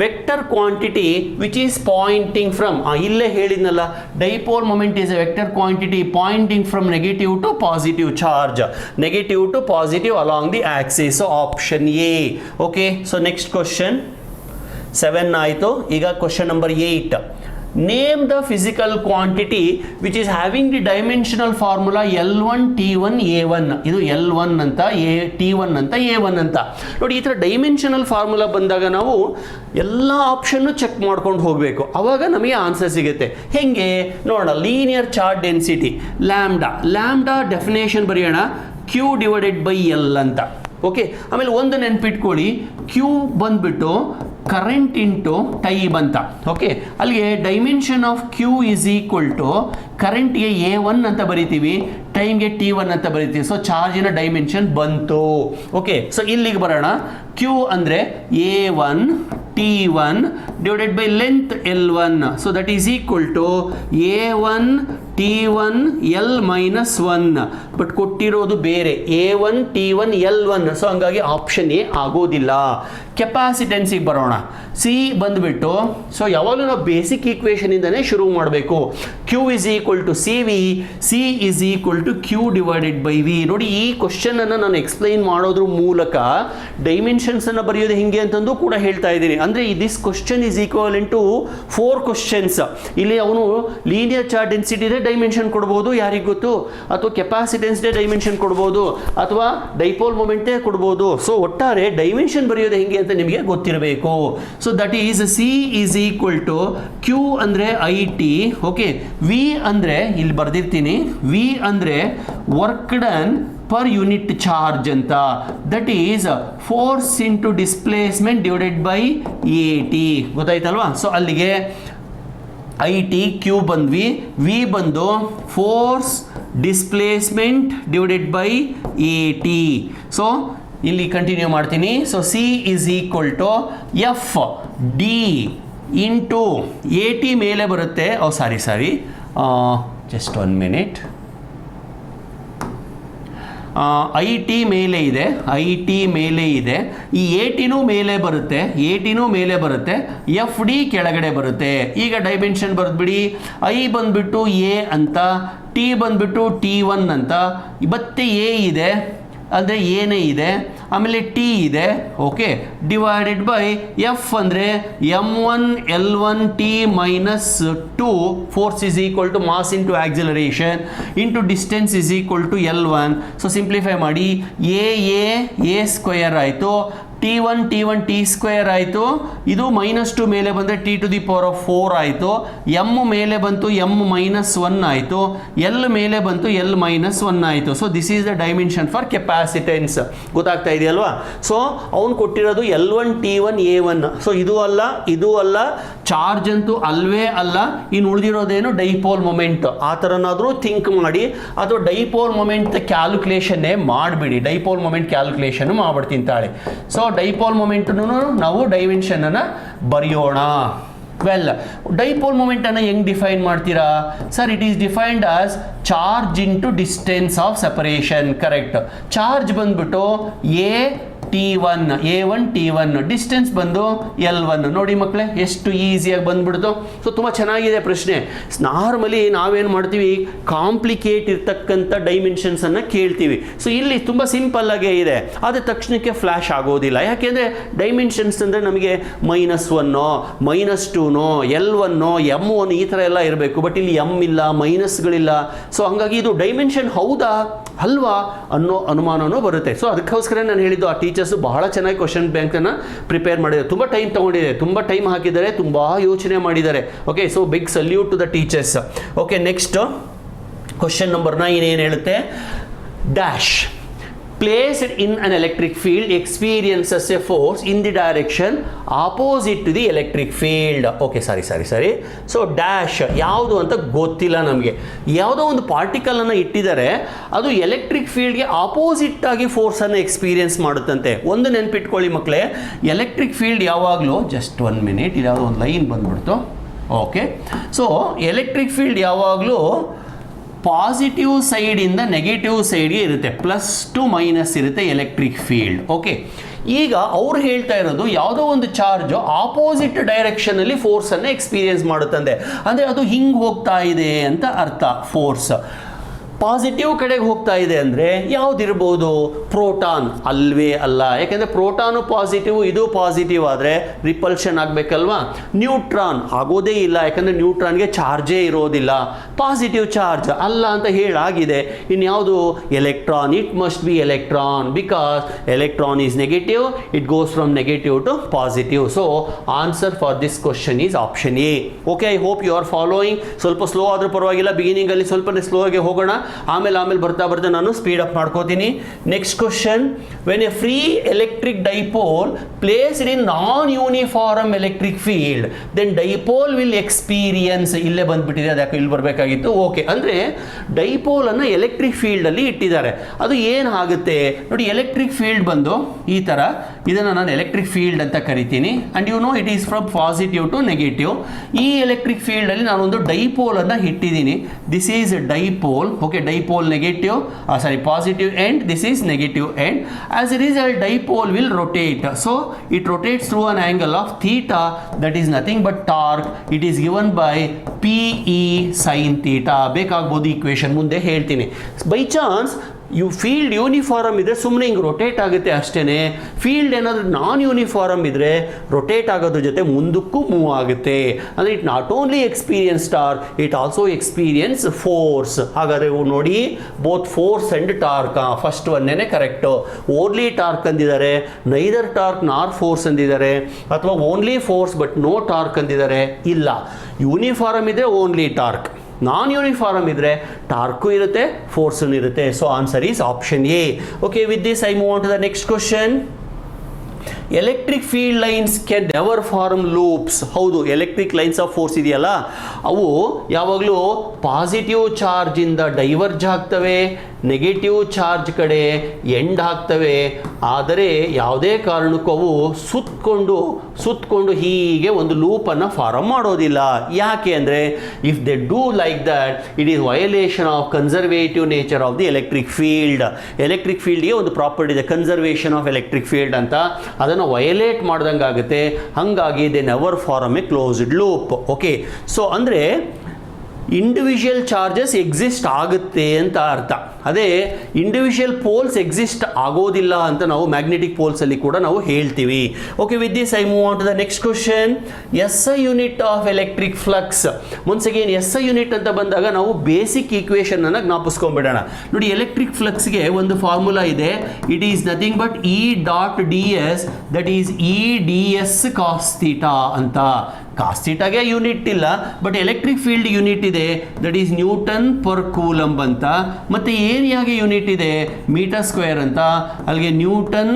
vector quantity which is pointing from ಇಲ್ಲೇ ಹೇಳಿದ್ನಲ್ಲ, dipole moment is a vector quantity pointing from negative to positive charge, negative to positive along the axis. so option A. okay, so next question 7 ಆಯಿತು. ಈಗ question number 8. name the physical quantity which is having the dimensional formula L1 T1 A1. ಇದು L1 ಅಂತ, T1 ಅಂತ, A1 ಅಂತ. ನೋಡಿ, ಈ ಥರ ಡೈಮೆನ್ಷನಲ್ ಫಾರ್ಮುಲಾ ಬಂದಾಗ ನಾವು ಎಲ್ಲ ಆಪ್ಷನ್ನು ಚೆಕ್ ಮಾಡ್ಕೊಂಡು ಹೋಗಬೇಕು. ಆವಾಗ ನಮಗೆ ಆನ್ಸರ್ ಸಿಗುತ್ತೆ. ಹೆಂಗೆ ನೋಡೋಣ. Linear charge density lambda definition ಬರೆಯೋಣ, Q/L ಅಂತ. ಓಕೆ, ಆಮೇಲೆ ಒಂದು ನೆನ್ಪಿಟ್ಕೊಳ್ಳಿ, Q ಬಂದ್ಬಿಟ್ಟು ಕರೆಂಟ್ ಇಂಟು ಟೈಮ್ ಅಂತ. ಓಕೆ, ಅಲ್ಲಿಗೆ dimension of Q is equal to ಕರೆಂಟ್ಗೆ A1 ಅಂತ ಬರಿತೀವಿ, ಟೈಮ್ಗೆ T1 ಅಂತ ಬರಿತೀವಿ. ಸೊ ಚಾರ್ಜಿನ ಡೈಮೆನ್ಷನ್ ಬಂತು. ಓಕೆ, ಸೊ ಇಲ್ಲಿಗೆ ಬರೋಣ. Q ಅಂದರೆ A1 T1 divided by length L1. So that is equal to A1 T1 L-1. But ಕೊಟ್ಟಿರೋದು ಬೇರೆ, A1 T1 L1. ಸೊ ಹಂಗಾಗಿ ಆಪ್ಷನ್ ಎ ಆಗೋದಿಲ್ಲ. ಕೆಪಾಸಿಟೆನ್ಸಿಗೆ ಬರೋಣ. ಸಿ ಬಂದುಬಿಟ್ಟು, ಸೊ ಯಾವಾಗಲೂ ನಾವು ಬೇಸಿಕ್ ಈಕ್ವೇಷನಿಂದನೇ ಶುರು ಮಾಡಬೇಕು. Q is equal to CV, C is equal to Q/V. ನೋಡಿ, ಈ ಕ್ವಶನನ್ನು ನಾನು ಎಕ್ಸ್ಪ್ಲೈನ್ ಮಾಡೋದ್ರ ಮೂಲಕ ಡೈಮೆನ್ಷನ್ಸನ್ನು ಬರೆಯೋದು ಹೆಂಗೆ ಅಂತಂದು ಕೂಡ ಹೇಳ್ತಾ ಇದ್ದೀನಿ. ಅಂದರೆ this question is equivalent to 4 questions. ಇಲ್ಲಿ ಅವನು ಲೀನಿಯರ್ ಚಾರ್ಜ್ ಡೆನ್ಸಿಟಿದೇ ಡೈಮೆನ್ಷನ್ ಕೊಡ್ಬೋದು, ಯಾರಿಗೆ ಗೊತ್ತು, ಅಥವಾ ಕೆಪಾಸಿಟೆನ್ಸ್ದೇ ಡೈಮೆನ್ಷನ್ ಕೊಡ್ಬೋದು, ಅಥವಾ ಡೈಪೋಲ್ ಮೊಮೆಂಟೇ ಕೊಡ್ಬೋದು. ಸೊ ಒಟ್ಟಾರೆ ಡೈಮೆನ್ಷನ್ ಬರೆಯೋದು ಹೆಂಗೆ ಅಂತ ನಿಮಗೆ ಗೊತ್ತಿರಬೇಕು. So that is C is equal to Q ಅಂದರೆ IT. ಓಕೆ, V ಅಂದರೆ ಇಲ್ಲಿ ಬರೆದಿರ್ತೀನಿ, V ಅಂದರೆ work done per unit charge ಅಂತ. That is force into displacement divided by AT. ಗೊತ್ತಾಯ್ತಲ್ವಾ? ಸೊ ಅಲ್ಲಿಗೆ IT Q ಬಂದ್ವಿ, V ಬಂದು force displacement divided by AT. So ಇಲ್ಲಿ ಕಂಟಿನ್ಯೂ ಮಾಡ್ತೀನಿ. So C is equal to FD into AT ಮೇಲೆ ಬರುತ್ತೆ. ಸಾರಿ ಜಸ್ಟ್ 1 ಮಿನಿಟ್. IT ಮೇಲೆ ಇದೆ, ಈ ATನೂ ಮೇಲೆ ಬರುತ್ತೆ, FD ಕೆಳಗಡೆ ಬರುತ್ತೆ. ಈಗ ಡೈಮೆನ್ಷನ್ ಬರೆದ್ಬಿಡಿ. I ಬಂದ್ಬಿಟ್ಟು A ಅಂತ, T ಬಂದ್ಬಿಟ್ಟು T1 ಅಂತ, ಮತ್ತೆ A ಇದೆ ಅಂದರೆ ಏನೇ ಇದೆ, ಆಮೇಲೆ T ಇದೆ. ಓಕೆ, ಡಿವೈಡೆಡ್ ಬೈ F ಅಂದರೆ M1 L1 T -2 force is equal to mass into acceleration into distance is equal to L1. So simplify ಮಾಡಿ, A ಸ್ಕ್ವೇರ್ ಆಯಿತು, T1 T ಸ್ಕ್ವೇರ್ ಆಯಿತು. ಇದು -2 ಮೇಲೆ ಬಂದರೆ T⁴ ಆಯಿತು. M ಮೇಲೆ ಬಂತು, M-1 ಆಯಿತು. L ಮೇಲೆ ಬಂತು, L-1 ಆಯಿತು. So this is the dimension for capacitance. ಗೊತ್ತಾಗ್ತಾ ಇದೆಯಲ್ವಾ? ಸೊ ಅವ್ನು ಕೊಟ್ಟಿರೋದು L1 T1 A1. ಸೊ ಇದು ಅಲ್ಲ, ಚಾರ್ಜ್ ಅಂತೂ ಅಲ್ವೇ ಅಲ್ಲ. ಇನ್ನು ಉಳಿದಿರೋದೇನು ಡೈಪೋಲ್ ಮೊಮೆಂಟ್. ಆ ಥರನಾದರೂ ಥಿಂಕ್ ಮಾಡಿ, ಅಥವಾ ಡೈಪೋಲ್ ಮೊಮೆಂಟ್ ಕ್ಯಾಲ್ಕುಲೇಷನ್ನೇ ಮಾಡಿಬಿಡಿ. ಡೈಪೋಲ್ ಮೊಮೆಂಟ್ ಕ್ಯಾಲ್ಕುಲೇಷನ್ ಮಾಡ್ಬಿಡ್ತೀನಿ ತಾಳೆ. ಸೊ ಡೈಪೋಲ್ ಮೊಮೆಂಟನ್ನು ನಾವು ಡೈಮೆನ್ಷನನ್ನು ಬರೆಯೋಣ. ವೆಲ್, ಡೈಪೋಲ್ ಮೊಮೆಂಟನ್ನು ಹೆಂಗೆ ಡಿಫೈನ್ ಮಾಡ್ತೀರಾ sir? It is defined as charge into distance of separation. Correct. Charge ಬಂದ್ಬಿಟ್ಟು A T1 A1 T1 distance ಬಂದು L1 ನೋಡಿ ಮಕ್ಕಳೇ ಎಷ್ಟು ಈಸಿಯಾಗಿ ಬಂದ್ಬಿಡ್ತು. ಸೊ ತುಂಬ ಚೆನ್ನಾಗಿದೆ ಪ್ರಶ್ನೆ. ನಾರ್ಮಲಿ ನಾವೇನು ಮಾಡ್ತೀವಿ, ಕಾಂಪ್ಲಿಕೇಟ್ ಇರ್ತಕ್ಕಂಥ ಡೈಮೆನ್ಷನ್ಸನ್ನು ಕೇಳ್ತೀವಿ. ಸೊ ಇಲ್ಲಿ ತುಂಬ ಸಿಂಪಲ್ ಆಗೇ ಇದೆ, ಆದರೆ ತಕ್ಷಣಕ್ಕೆ ಫ್ಲ್ಯಾಶ್ ಆಗೋದಿಲ್ಲ. ಯಾಕೆಂದರೆ ಡೈಮೆನ್ಷನ್ಸ್ ಅಂದರೆ ನಮಗೆ -1 -2 L1 M1 ಈ ಥರ ಎಲ್ಲ ಇರಬೇಕು. ಬಟ್ ಇಲ್ಲಿ M ಇಲ್ಲ, ಮೈನಸ್ಗಳಿಲ್ಲ. ಸೊ ಹಾಗಾಗಿ ಇದು ಡೈಮೆನ್ಷನ್ ಹೌದಾ ಅಲ್ವಾ ಅನ್ನೋ ಅನುಮಾನನೂ ಬರುತ್ತೆ. ಸೊ ಅದಕ್ಕೋಸ್ಕರ ನಾನು ಹೇಳಿದ್ದು ಆ ಟೀಚರ್ಸು ಬಹಳ ಚೆನ್ನಾಗಿ ಕ್ವಶನ್ ಬ್ಯಾಂಕನ್ನು ಪ್ರಿಪೇರ್ ಮಾಡಿದ್ದಾರೆ. ತುಂಬ ಟೈಮ್ ತೊಗೊಂಡಿದೆ, ತುಂಬ ಟೈಮ್ ಹಾಕಿದ್ದಾರೆ, ತುಂಬ ಯೋಚನೆ ಮಾಡಿದ್ದಾರೆ. Okay, so big salute to the teachers. Okay, next question number 9 ಏನು ಹೇಳುತ್ತೆ, dash placed in an electric field experiences a force in the direction opposite to the electric field. Okay, sorry. So dash ಯಾವುದು ಅಂತ ಗೊತ್ತಿಲ್ಲ ನಮಗೆ. ಯಾವುದೋ ಒಂದು ಪಾರ್ಟಿಕಲನ್ನು ಇಟ್ಟಿದ್ದಾರೆ, ಅದು ಎಲೆಕ್ಟ್ರಿಕ್ ಫೀಲ್ಡ್ಗೆ ಆಪೋಸಿಟ್ ಆಗಿ ಫೋರ್ಸನ್ನು ಎಕ್ಸ್ಪೀರಿಯನ್ಸ್ ಮಾಡುತ್ತಂತೆ. ಒಂದು ನೆನ್ಪಿಟ್ಕೊಳ್ಳಿ ಮಕ್ಕಳೇ, ಎಲೆಕ್ಟ್ರಿಕ್ ಫೀಲ್ಡ್ ಯಾವಾಗಲೂ ಜಸ್ಟ್ 1 ಮಿನಿಟ್, ಇದು ಯಾವುದೋ ಒಂದು ಲೈನ್ ಬಂದ್ಬಿಡ್ತು. ಓಕೆ, ಸೊ ಎಲೆಕ್ಟ್ರಿಕ್ ಫೀಲ್ಡ್ ಯಾವಾಗಲೂ ಪಾಸಿಟಿವ್ ಸೈಡಿಂದ ನೆಗೆಟಿವ್ ಸೈಡ್ಗೆ ಇರುತ್ತೆ, ಪ್ಲಸ್ ಟು ಮೈನಸ್ ಇರುತ್ತೆ ಎಲೆಕ್ಟ್ರಿಕ್ ಫೀಲ್ಡ್. ಓಕೆ, ಈಗ ಅವ್ರು ಹೇಳ್ತಾ ಇರೋದು ಯಾವುದೋ ಒಂದು ಚಾರ್ಜು ಆಪೋಸಿಟ್ ಡೈರೆಕ್ಷನಲ್ಲಿ ಫೋರ್ಸನ್ನು ಎಕ್ಸ್ಪೀರಿಯನ್ಸ್ ಮಾಡುತ್ತಂತೆ. ಅಂದರೆ ಅದು ಹಿಂಗೆ ಹೋಗ್ತಾ ಇದೆ ಅಂತ ಅರ್ಥ. ಫೋರ್ಸ್ ಪಾಸಿಟಿವ್ ಕಡೆಗೆ ಹೋಗ್ತಾ ಇದೆ ಅಂದರೆ ಯಾವುದಿರ್ಬೋದು, ಪ್ರೋಟಾನ್ ಅಲ್ವೇ ಅಲ್ಲ. ಯಾಕೆಂದರೆ ಪ್ರೋಟಾನು ಪಾಸಿಟಿವ್, ಇದು ಪಾಸಿಟಿವ್ ಆದರೆ ರಿಪಲ್ಷನ್ ಆಗಬೇಕಲ್ವಾ. ನ್ಯೂಟ್ರಾನ್ ಆಗೋದೇ ಇಲ್ಲ, ಯಾಕಂದರೆ ನ್ಯೂಟ್ರಾನ್ಗೆ ಚಾರ್ಜೇ ಇರೋದಿಲ್ಲ, ಪಾಸಿಟಿವ್ ಚಾರ್ಜ್ ಅಲ್ಲ ಅಂತ ಹೇಳಾಗಿದೆ. ಇನ್ಯಾವುದು electron, it must be electron, because electron is negative, it goes from negative to positive. So answer for this question is option A. Okay, I hope you are following. ಸ್ವಲ್ಪ ಸ್ಲೋ ಆದರೂ ಪರವಾಗಿಲ್ಲ, ಬಿಗಿನಿಂಗಲ್ಲಿ ಸ್ವಲ್ಪ ಸ್ಲೋ ಆಗಿ ಹೋಗೋಣ, ಆಮೇಲೆ ಬರ್ತಾ ನಾನು ಸ್ಪೀಡ್ ಅಪ್ ಮಾಡ್ಕೋತೀನಿ. Next question, when a free electric dipole placed in non uniform electric field then dipole will experience, ಇಲ್ಲೇ ಬಂದ್ಬಿಟ್ಟಿದೆ, ಅದಕ್ಕೆ ಇಲ್ಲಿ ಬರಬೇಕಾಗಿತ್ತು. ಓಕೆ, ಅಂದರೆ ಡೈಪೋಲನ್ನು ಎಲೆಕ್ಟ್ರಿಕ್ ಫೀಲ್ಡಲ್ಲಿ ಇಟ್ಟಿದ್ದಾರೆ. ಅದು ಏನಾಗುತ್ತೆ ನೋಡಿ, ಎಲೆಕ್ಟ್ರಿಕ್ ಫೀಲ್ಡ್ ಬಂದು ಈ ಥರ, ಇದನ್ನು ನಾನು ಎಲೆಕ್ಟ್ರಿಕ್ ಫೀಲ್ಡ್ ಅಂತ ಕರಿತೀನಿ. And you know it is from positive to negative. ಈ ಎಲೆಕ್ಟ್ರಿಕ್ ಫೀಲ್ಡಲ್ಲಿ ನಾನೊಂದು ಡೈಪೋಲನ್ನು ಇಟ್ಟಿದ್ದೀನಿ. This is dipole. Okay, dipole negative, positive end, this is negative end. As a result, dipole will rotate. So it rotates through an angle of theta, that is nothing but torque. It is given by PE sin theta. ಬೇಕಾಗಬಹುದು equation, ಮುಂದೆ ಹೇಳ್ತೀನಿ. By chance ಫೀಲ್ಡ್ ಯೂನಿಫಾರ್ಮ್ ಇದ್ದರೆ ಸುಮ್ಮನೆ ಹಿಂಗೆ ರೊಟೇಟ್ ಆಗುತ್ತೆ ಅಷ್ಟೇ. ಫೀಲ್ಡ್ ಏನಾದರೂ ನಾನ್ ಯೂನಿಫಾರ್ಮ್ ಇದ್ದರೆ ರೊಟೇಟ್ ಆಗೋದ್ರ ಜೊತೆ ಮುಂದಕ್ಕೂ ಮೂವ್ ಆಗುತ್ತೆ. ಅಂದರೆ it not only experience torque, it also experience force. ಹಾಗಾದರೆ ನೋಡಿ, both force and torque, first ಒನ್ನೇ ಕರೆಕ್ಟು. ಓನ್ಲಿ ಟಾರ್ಕ್ ಅಂದಿದ್ದಾರೆ, ನೈದರ್ ಟಾರ್ಕ್ ನಾರ್ ಫೋರ್ಸ್ ಅಂದಿದ್ದಾರೆ, ಅಥವಾ only force but no torque ಅಂದಿದ್ದಾರೆ. ಇಲ್ಲ, ಯೂನಿಫಾರ್ಮ್ ಇದ್ದರೆ ಓನ್ಲಿ ಟಾರ್ಕ್, ನಾನ್ ಯೂನಿಫಾರ್ಮ್ ಇದ್ದರೆ ಟಾರ್ಕು ಇರುತ್ತೆ, ಫೋರ್ಸೂ ಇರುತ್ತೆ. So answer is option A. Okay, with this I move on to the next question. Electric field lines can never form loops. ಹೌದು, ಎಲೆಕ್ಟ್ರಿಕ್ ಲೈನ್ಸ್ ಆಫ್ ಫೋರ್ಸ್ ಇದೆಯಲ್ಲ, ಅವು ಯಾವಾಗಲೂ ಪಾಸಿಟಿವ್ ಚಾರ್ಜಿಂದ ಡೈವರ್ಜ್ ಆಗ್ತವೆ, ನೆಗೆಟಿವ್ ಚಾರ್ಜ್ ಕಡೆ ಎಂಡ್ ಆಗ್ತವೆ. ಆದರೆ ಯಾವುದೇ ಕಾರಣಕ್ಕೂ ಅವು ಸುತ್ತಕೊಂಡು ಹೀಗೆ ಒಂದು ಲೂಪನ್ನು ಫಾರ್ಮ್ ಮಾಡೋದಿಲ್ಲ. ಯಾಕೆ ಅಂದರೆ if they do like that, it is violation of conservative nature of the electric field. Electric ಫೀಲ್ಡ್ಗೆ ಒಂದು ಪ್ರಾಪರ್ಟಿ ಇದೆ, ಕನ್ಸರ್ವೇಷನ್ ಆಫ್ ಎಲೆಕ್ಟ್ರಿಕ್ ಫೀಲ್ಡ್ ಅಂತ. ಅದನ್ನು ವಯಲೇಟ್ ಮಾಡ್ದಂಗೆ ಆಗುತ್ತೆ. ಹಾಗಾಗಿ they never form a closed loop. Okay, so ಅಂದರೆ ಇಂಡಿವಿಜುವಲ್ ಚಾರ್ಜಸ್ ಎಕ್ಸಿಸ್ಟ್ ಆಗುತ್ತೆ ಅಂತ ಅರ್ಥ. ಅದೇ ಇಂಡಿವಿಜುವಲ್ ಪೋಲ್ಸ್ ಎಕ್ಸಿಸ್ಟ್ ಆಗೋದಿಲ್ಲ ಅಂತ ನಾವು ಮ್ಯಾಗ್ನೆಟಿಕ್ ಪೋಲ್ಸಲ್ಲಿ ಕೂಡ ನಾವು ಹೇಳ್ತೀವಿ. Okay, with this I move on to the next question. SI unit of electric flux. Once again SI unit ಅಂತ ಬಂದಾಗ ನಾವು ಬೇಸಿಕ್ ಈಕ್ವೇಷನ್ ಅನ್ನು ಜ್ಞಾಪಿಸ್ಕೊಂಡ್ಬಿಡೋಣ. ನೋಡಿ, ಎಲೆಕ್ಟ್ರಿಕ್ ಫ್ಲಕ್ಸ್ಗೆ ಒಂದು ಫಾರ್ಮುಲಾ ಇದೆ. It is nothing but E.ds, that is EdS cos theta ಅಂತ. ಕಾಸ್ ಥೀಟಾಗೆ ಯೂನಿಟ್ ಇಲ್ಲ, ಬಟ್ ಎಲೆಕ್ಟ್ರಿಕ್ ಫೀಲ್ಡ್ ಯೂನಿಟ್ ಇದೆ, that is newton per coulomb ಅಂತ. ಮತ್ತು ಏರಿಯಾಗೆ ಯೂನಿಟ್ ಇದೆ ಮೀಟರ್ ಸ್ಕ್ವೇರ್ ಅಂತ, ಅಲ್ಲಿಗೆ newton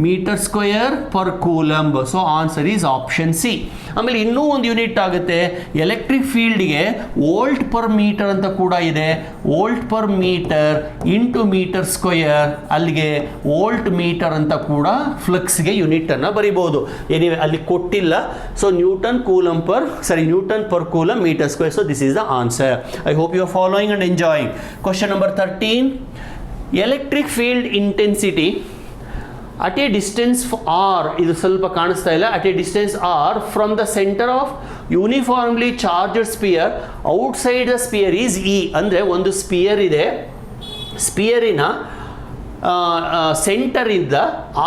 metre square per coulomb. So answer is option C. ಆಮೇಲೆ ಇನ್ನೂ ಒಂದು ಯೂನಿಟ್ ಆಗುತ್ತೆ ಎಲೆಕ್ಟ್ರಿಕ್ ಫೀಲ್ಡ್ಗೆ, ವೋಲ್ಟ್ ಪರ್ ಮೀಟರ್ ಅಂತ ಕೂಡ ಇದೆ. Volt per metre into metre square, ಅಲ್ಲಿಗೆ ವೋಲ್ಟ್ ಮೀಟರ್ ಅಂತ ಕೂಡ ಫ್ಲಕ್ಸ್ಗೆ ಯೂನಿಟನ್ನು ಬರಿಬೋದು. ಏನಿವೆ ಅಲ್ಲಿ ಕೊಟ್ಟಿಲ್ಲ. So Newton per coulomb meter square. So this is the answer. I hope you are following and enjoying. Question number 13. Electric field intensity at a distance R, ಇದು ಸ್ವಲ್ಪ ಕಾಣಿಸ್ತಾ ಇಲ್ಲ, at a distance R from the centre of uniformly charged sphere outside the sphere is E. ಅಂದರೆ ಒಂದು ಸ್ಪಿಯರ್ ಇದೆ, ಸ್ಪಿಯರಿನ ಸೆಂಟರಿಂದ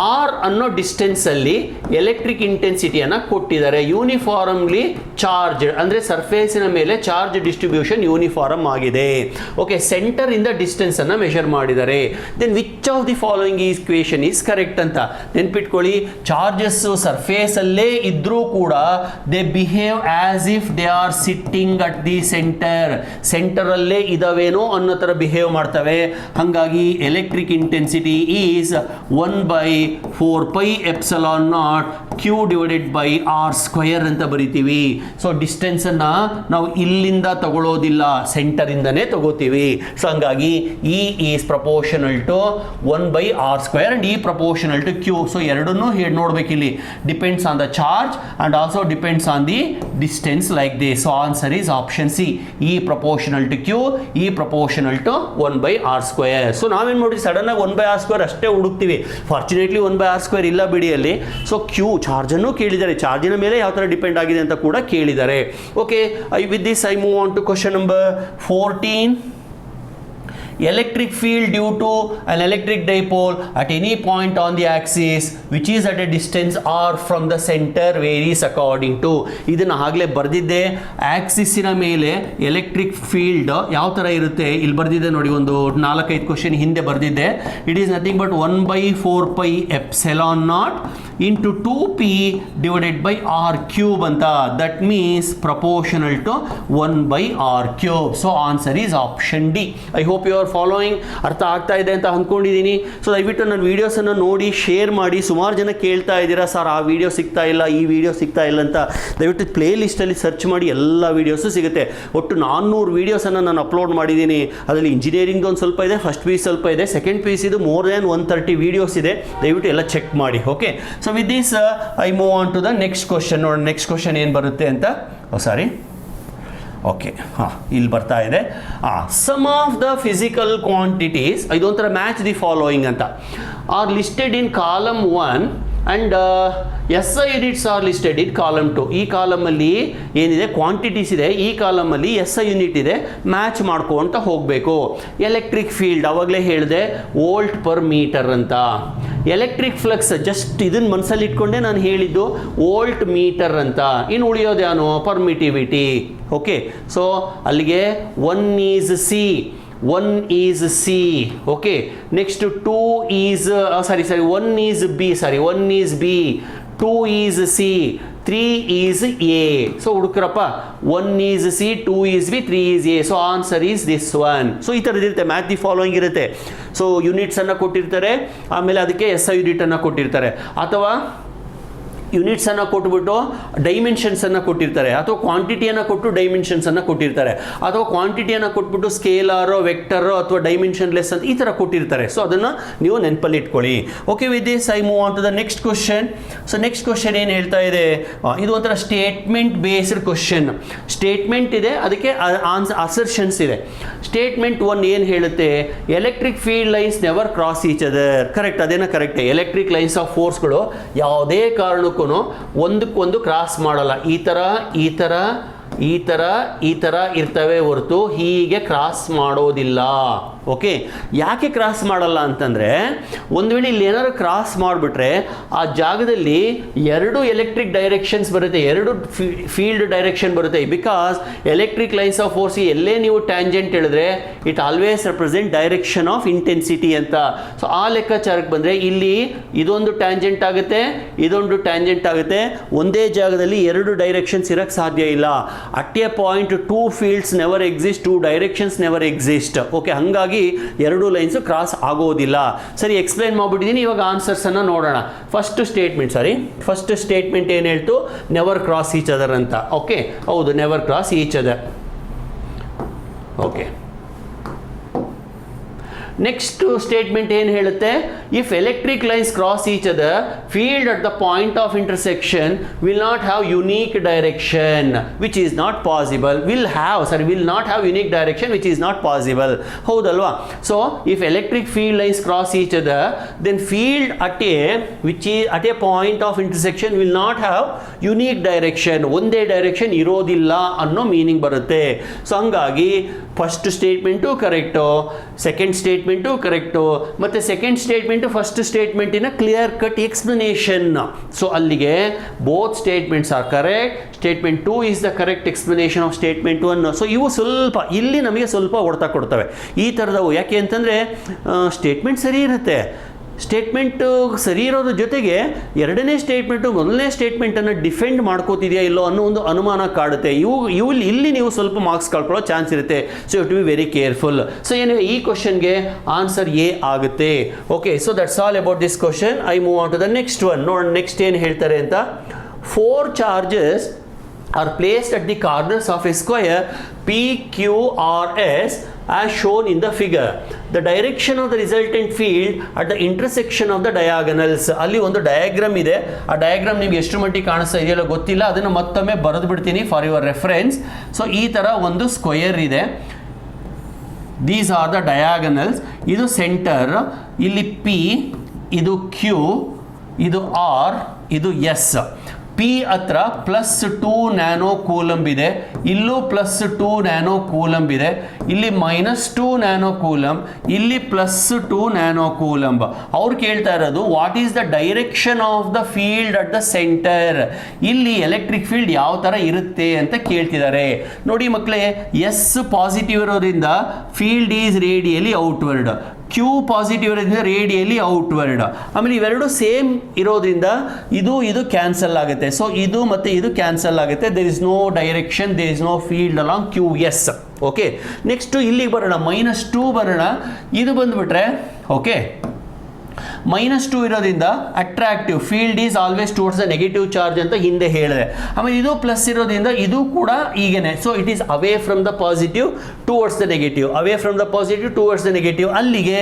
ಆರ್ ಅನ್ನೋ ಡಿಸ್ಟೆನ್ಸಲ್ಲಿ ಎಲೆಕ್ಟ್ರಿಕ್ ಇಂಟೆನ್ಸಿಟಿಯನ್ನು ಕೊಟ್ಟಿದ್ದಾರೆ. ಯೂನಿಫಾರ್ಮ್ಲಿ ಚಾರ್ಜ್ ಅಂದರೆ ಸರ್ಫೇಸಿನ ಮೇಲೆ ಚಾರ್ಜ್ ಡಿಸ್ಟ್ರಿಬ್ಯೂಷನ್ ಯೂನಿಫಾರ್ಮ್ ಆಗಿದೆ. ಓಕೆ, ಸೆಂಟರಿಂದ ಡಿಸ್ಟೆನ್ಸನ್ನು ಮೆಷರ್ ಮಾಡಿದ್ದಾರೆ. Then which of the following equation is correct ಅಂತ ನೆನ್ಪಿಟ್ಕೊಳ್ಳಿ. ಚಾರ್ಜಸ್ಸು ಸರ್ಫೇಸಲ್ಲೇ ಇದ್ದರೂ ಕೂಡ they behave as if they are sitting at the centre. ಸೆಂಟರಲ್ಲೇ ಇದಾವೇನೋ ಅನ್ನೋ ಥರ ಬಿಹೇವ್ ಮಾಡ್ತವೆ. ಹಾಗಾಗಿ electric intensity is 1/4 pi epsilon naught q divided by r square ಅಂತ ಬರಿತೀವಿ. ಸೊ ಡಿಸ್ಟೆನ್ಸ್ ಅನ್ನ ನಾವು ಇಲ್ಲಿಂದ ತಗೊಳ್ಳೋದಿಲ್ಲ, ಸೆಂಟರ್ ಇಂದನೇ ತಗೋತೀವಿ. ಸೊ ಹಂಗಾಗಿ E is proportional to 1/r square and E proportional to q. So ಎರಡನ್ನೂ ನೋಡ್ಬೇಕು ಇಲ್ಲಿ. Depends on the charge and also depends on the distance like this. So answer is option C, E proportional to q, E proportional to 1/r square. So ನಾವೇನ್ ನೋಡಿ ಸಡನ್ ಆಗಿ 1/r² ಅಷ್ಟೇ ಹುಡುಕ್ತೀವಿ. ಫಾರ್ಚುನೇಟ್ಲಿ 1/r² ಇಲ್ಲ ಬಿಡಿಯಲ್ಲಿ. ಸೊ ಕ್ಯೂ ಚಾರ್ಜನ್ನು ಕೇಳಿದ್ದಾರೆ, ಚಾರ್ಜಿನ ಮೇಲೆ ಯಾವ ಥರ ಡಿಪೆಂಡ್ ಆಗಿದೆ ಅಂತ ಕೂಡ ಕೇಳಿದ್ದಾರೆ. Okay, with this I move on to question number 14. Electric field due to an electric dipole at any point on the axis which is at a distance r from the center varies according to. ಇದನ್ನು ಆಗಲೇ ಬರೆದಿದ್ದೆ. ಆಕ್ಸಿಸ್ಸಿನ ಮೇಲೆ ಎಲೆಕ್ಟ್ರಿಕ್ ಫೀಲ್ಡ್ ಯಾವ ಥರ ಇರುತ್ತೆ ಇಲ್ಲಿ ಬರೆದಿದ್ದೆ ನೋಡಿ, ಒಂದು 4-5 ಕ್ವಶನ್ ಹಿಂದೆ ಬರೆದಿದ್ದೆ. It is nothing but 1/4 pi epsilon naught into 2p divided by r cube ಅಂತ. That means proportional to 1/r cube. So answer is option D. I hope you are following. ಅರ್ಥ ಆಗ್ತಾ ಇದೆ ಅಂತ ಅಂದ್ಕೊಂಡಿದ್ದೀನಿ. ಸೊ ದಯವಿಟ್ಟು ನನ್ನ ವೀಡಿಯೋಸನ್ನು ನೋಡಿ ಶೇರ್ ಮಾಡಿ. ಸುಮಾರು ಜನ ಕೇಳ್ತಾ ಇದ್ದೀರಾ ಸರ್ ಆ ವಿಡಿಯೋ ಸಿಗ್ತಾ ಇಲ್ಲ, ಈ ವಿಡಿಯೋ ಸಿಗ್ತಾ ಇಲ್ಲ ಅಂತ. ದಯವಿಟ್ಟು ಪ್ಲೇ ಲಿಸ್ಟಲ್ಲಿ ಸರ್ಚ್ ಮಾಡಿ, ಎಲ್ಲ ವೀಡಿಯೋಸು ಸಿಗುತ್ತೆ. ಒಟ್ಟು 400 ವೀಡಿಯೋಸನ್ನು ನಾನು ಅಪ್ಲೋಡ್ ಮಾಡಿದ್ದೀನಿ. ಅದರಲ್ಲಿ ಇಂಜಿನಿಯರಿಂಗ್ ಒಂದು ಸ್ವಲ್ಪ ಇದೆ, ಫಸ್ಟ್ ಪಿ ಸ್ವಲ್ಪ ಇದೆ, ಸೆಕೆಂಡ್ ಪಿ ಇದು ಮೋರ್ ದ್ಯಾನ್ 130 ವೀಡಿಯೋಸ್ ಇದೆ. ದಯವಿಟ್ಟು ಎಲ್ಲ ಚೆಕ್ ಮಾಡಿ. Okay, so with this I move on to the next question. ನೋಡಿ ನೆಕ್ಸ್ಟ್ ಕ್ವಶನ್ ಏನು ಬರುತ್ತೆ ಅಂತ. ಸಾರಿ, ಓಕೆ, ಇಲ್ಲಿ ಬರ್ತಾ ಇದೆ. Sum of the physical quantities, ಇದೊಂಥರ ಮ್ಯಾಚ್ ದಿ ಫಾಲೋಯಿಂಗ್ ಅಂತ, are listed in column 1 and SI units are listed in column 2. ಈ ಕಾಲಮಲ್ಲಿ ಏನಿದೆ ಕ್ವಾಂಟಿಟೀಸ್ ಇದೆ, ಈ ಕಾಲಮಲ್ಲಿ SI ಯೂನಿಟ್ ಇದೆ. ಮ್ಯಾಚ್ ಮಾಡ್ಕೊಂತ ಹೋಗಬೇಕು. ಎಲೆಕ್ಟ್ರಿಕ್ ಫೀಲ್ಡ್ ಆವಾಗಲೇ ಹೇಳಿದೆ ವೋಲ್ಟ್ ಪರ್ ಮೀಟರ್ ಅಂತ. ಎಲೆಕ್ಟ್ರಿಕ್ ಫ್ಲಕ್ಸ್ ಜಸ್ಟ್ ಇದನ್ನು ಮನಸ್ಸಲ್ಲಿ ಇಟ್ಕೊಂಡೆ ನಾನು ಹೇಳಿದ್ದು ವೋಲ್ಟ್ ಮೀಟರ್ ಅಂತ. ಇನ್ನು ಉಳಿಯೋದ್ಯಾನು ಪರ್ಮಿಟಿವಿಟಿ. ಓಕೆ, ಸೊ ಅಲ್ಲಿಗೆ 1 is C, 1 is C. Okay, next 2 is 1 is B, 1 is B, 2 is C, 3 is A. So ಹುಡುಕ್ರಪ್ಪ, 1 is C, 2 is B, 3 is A. ಸೊ answer is this one. So ಈ ಥರದ್ದಿರುತ್ತೆ, ಮ್ಯಾಚ್ ದಿ ಫಾಲೋಯಿಂಗ್ ಇರುತ್ತೆ. ಸೊ ಯೂನಿಟ್ಸನ್ನು ಕೊಟ್ಟಿರ್ತಾರೆ, ಆಮೇಲೆ ಅದಕ್ಕೆ SI ಯೂನಿಟನ್ನು ಕೊಟ್ಟಿರ್ತಾರೆ, ಅಥವಾ ಯೂನಿಟ್ಸನ್ನು ಕೊಟ್ಬಿಟ್ಟು ಡೈಮೆನ್ಷನ್ಸನ್ನು ಕೊಟ್ಟಿರ್ತಾರೆ, ಅಥವಾ ಕ್ವಾಂಟಿಟಿಯನ್ನು ಕೊಟ್ಟು ಡೈಮೆನ್ಷನ್ಸನ್ನು ಕೊಟ್ಟಿರ್ತಾರೆ, ಅಥವಾ ಕ್ವಾಂಟಿಟಿಯನ್ನು ಕೊಟ್ಬಿಟ್ಟು ಸ್ಕೇಲಾರೋ ವೆಕ್ಟರೋ ಅಥವಾ ಡೈಮೆನ್ಷನ್ಲೆಸ್ ಅಂತ ಈ ಥರ ಕೊಟ್ಟಿರ್ತಾರೆ. ಸೊ ಅದನ್ನು ನೀವು ನೆನಪಲ್ಲಿ ಇಟ್ಕೊಳ್ಳಿ. Okay, with this I move on to the next question. So next question ಏನು ಹೇಳ್ತಾ ಇದೆ, ಇದು ಒಂಥರ ಸ್ಟೇಟ್ಮೆಂಟ್ ಬೇಸ್ಡ್ ಕ್ವಶನ್. ಸ್ಟೇಟ್ಮೆಂಟ್ ಇದೆ, ಅದಕ್ಕೆ ಅಸರ್ಷನ್ಸ್ ಇದೆ. ಸ್ಟೇಟ್ಮೆಂಟ್ 1 ಏನು ಹೇಳುತ್ತೆ, electric field lines never cross each other. Correct, ಅದೇನೋ ಕರೆಕ್ಟ್. ಎಲೆಕ್ಟ್ರಿಕ್ ಲೈನ್ಸ್ ಆಫ್ ಫೋರ್ಸ್ಗಳು ಯಾವುದೇ ಕಾರಣಕ್ಕೂ ಒಂದಕ್ಕೊಂದು ಕ್ರಾಸ್ ಮಾಡಲ್ಲ. ಈ ಥರ ಈ ಥರ ಈ ಥರ ಈ ಥರ ಇರ್ತವೆ ಹೊರತು ಹೀಗೆ ಕ್ರಾಸ್ ಮಾಡೋದಿಲ್ಲ. ಓಕೆ, ಯಾಕೆ ಕ್ರಾಸ್ ಮಾಡಲ್ಲ ಅಂತಂದರೆ, ಒಂದು ವೇಳೆ ಇಲ್ಲಿ ಏನಾದ್ರು ಕ್ರಾಸ್ ಮಾಡಿಬಿಟ್ರೆ ಆ ಜಾಗದಲ್ಲಿ 2 ಎಲೆಕ್ಟ್ರಿಕ್ ಡೈರೆಕ್ಷನ್ಸ್ ಬರುತ್ತೆ, 2 ಫೀಲ್ಡ್ ಡೈರೆಕ್ಷನ್ ಬರುತ್ತೆ. Because electric lines of force ಎಲ್ಲೇ ನೀವು ಟ್ಯಾಂಜೆಂಟ್ ಹೇಳಿದ್ರೆ it always represent direction of intensity ಅಂತ. ಸೊ ಆ ಲೆಕ್ಕಾಚಾರಕ್ಕೆ ಬಂದರೆ ಇಲ್ಲಿ ಇದೊಂದು ಟ್ಯಾಂಜೆಂಟ್ ಆಗುತ್ತೆ, ಇದೊಂದು ಟ್ಯಾಂಜೆಂಟ್ ಆಗುತ್ತೆ. ಒಂದೇ ಜಾಗದಲ್ಲಿ 2 ಡೈರೆಕ್ಷನ್ಸ್ ಇರೋಕ್ಕೆ ಸಾಧ್ಯ ಇಲ್ಲ. At a point 2 fields never exist, 2 directions never exist. Okay, ಹಂಗಾಗಿ 2 ಲೈನ್ಸ್ ಕ್ರಾಸ್ ಆಗೋದಿಲ್ಲ. ಸರಿ, ಎಕ್ಸ್ಪ್ಲೈನ್ ಮಾಡ್ಬಿಟ್ಟಿದ್ದೀನಿ. ಇವಾಗ ಆನ್ಸರ್ಸ್ ಅನ್ನ ನೋಡೋಣ. ಫಸ್ಟ್ ಸ್ಟೇಟ್ಮೆಂಟ್ ಏನು ಹೇಳ್ತು, ನೆವರ್ ಕ್ರಾಸ್ ಈಚ್ ಅದರ್ ಅಂತ. ಓಕೆ, ಹೌದು, never cross each other. Okay, next statement ಏನು ಹೇಳುತ್ತೆ, if electric lines cross each other field at the point of intersection will not have unique direction which is not possible. Will not have unique direction which is not possible. ಹೌದಲ್ವಾ? So if electric field lines cross each other then field at a point of intersection will not have unique direction, ಒಂದೇ ಡೈರೆಕ್ಷನ್ ಇರೋದಿಲ್ಲ ಅನ್ನೋ ಮೀನಿಂಗ್ ಬರುತ್ತೆ. ಸೊ ಹಂಗಾಗಿ first statement correct, second statement correct, ಮತ್ತು ಸೆಕೆಂಡ್ ಸ್ಟೇಟ್ಮೆಂಟು ಫಸ್ಟ್ ಸ್ಟೇಟ್ಮೆಂಟಿನ ಕ್ಲಿಯರ್ ಕಟ್ ಎಕ್ಸ್ಪ್ಲನೇಷನ್. ಸೊ ಅಲ್ಲಿಗೆ both statements are correct. Statement 2 is the correct explanation of statement 1. So ಇವು ಸ್ವಲ್ಪ ಇಲ್ಲಿ ನಮಗೆ ಸ್ವಲ್ಪ ಹೊಡ್ತಾ ಕೊಡ್ತವೆ ಈ ಥರದವು. ಯಾಕೆ ಅಂತಂದರೆ ಸ್ಟೇಟ್ಮೆಂಟ್ ಸರಿ ಇರುತ್ತೆ, ಸ್ಟೇಟ್ಮೆಂಟ್ ಸರಿ ಇರೋದ್ರ ಜೊತೆಗೆ ಎರಡನೇ ಸ್ಟೇಟ್ಮೆಂಟು ಮೊದಲನೇ ಸ್ಟೇಟ್ಮೆಂಟನ್ನು ಡಿಫೆಂಡ್ ಮಾಡ್ಕೋತಿದೆಯಾ ಇಲ್ಲೋ ಅನ್ನೋ ಒಂದು ಅನುಮಾನ ಕಾಡುತ್ತೆ. ಇಲ್ಲಿ ನೀವು ಸ್ವಲ್ಪ ಮಾರ್ಕ್ಸ್ ಕಳ್ಕೊಳ್ಳೋ ಚಾನ್ಸ್ ಇರುತ್ತೆ. So you to be very careful. So ಏನು ಈ ಕ್ವಶನ್ಗೆ ಆನ್ಸರ್ ಎ ಆಗುತ್ತೆ. Okay, so that's all about this question. I move on to the next one. ನೋಡೋಣ ನೆಕ್ಸ್ಟ್ ಏನು ಹೇಳ್ತಾರೆ ಅಂತ. 4 charges are placed at the corners of a square PQRS as shown in the figure. The direction of the resultant field at the intersection of the diagonals. ಅಲ್ಲಿ ಒಂದು ಡಯಾಗ್ರಾಮ್ ಇದೆ. ಆ ಡಯಾಗ್ರಾಮ್ ನಿಮ್ಗೆ ಎಷ್ಟು ಮಟ್ಟಿಗೆ ಕಾಣಿಸ್ತಾ ಇದೆಯಲ್ಲ ಗೊತ್ತಿಲ್ಲ, ಅದನ್ನು ಮತ್ತೊಮ್ಮೆ ಬರೆದು ಬಿಡ್ತೀನಿ ಫಾರ್ ಯುವರ್ ರೆಫರೆನ್ಸ್. ಸೊ ಈ ಥರ ಒಂದು ಸ್ಕ್ವಯರ್ ಇದೆ. These are the diagonals. ಇದು ಸೆಂಟರ್, ಇಲ್ಲಿ P, ಇದು Q, ಇದು R, ಇದು S. P ಹತ್ರ +2 ನ್ಯಾನೋ ಕೂಲಂಬ್ ಇದೆ, ಇಲ್ಲೂ +2 ನ್ಯಾನೋ ಕೂಲಂಬ್ ಇದೆ, ಇಲ್ಲಿ -2 ನ್ಯಾನೋ ಕೂಲಂಬ್, ಇಲ್ಲಿ +2 ನ್ಯಾನೋ ಕೂಲಂಬ್. ಅವ್ರು ಕೇಳ್ತಾ ಇರೋದು what is the direction of the field at the centre. ಇಲ್ಲಿ ಎಲೆಕ್ಟ್ರಿಕ್ ಫೀಲ್ಡ್ ಯಾವ ಥರ ಇರುತ್ತೆ ಅಂತ ಕೇಳ್ತಿದ್ದಾರೆ. ನೋಡಿ ಮಕ್ಕಳೇ, S ಪಾಸಿಟಿವ್ ಇರೋದ್ರಿಂದ field is radially outward, Q positive ಇರೋದ್ರಿಂದ ರೇಡಿಯಲಿ ಔಟ್ವರ್ಡ್. ಆಮೇಲೆ ಇವೆರಡು ಸೇಮ್ ಇರೋದ್ರಿಂದ ಇದು ಕ್ಯಾನ್ಸಲ್ ಆಗುತ್ತೆ. ಸೊ ಇದು ಮತ್ತು ಇದು ಕ್ಯಾನ್ಸಲ್ ಆಗುತ್ತೆ. There is no direction, there is no field along QS. Okay, next ಇಲ್ಲಿಗೆ ಬರೋಣ, -2 ಬರೋಣ. ಇದು ಬಂದುಬಿಟ್ರೆ ಓಕೆ, -2 ಇರೋದ್ರಿಂದ attractive field is always towards the negative charge ಅಂತ ಹಿಂದೆ ಹೇಳಿದೆ. ಆಮೇಲೆ ಇದು ಪ್ಲಸ್ ಇರೋದ್ರಿಂದ ಇದು ಕೂಡ ಈಗೇನೆ. So it is away from the positive towards the negative, away from the positive towards the negative. ಅಲ್ಲಿಗೆ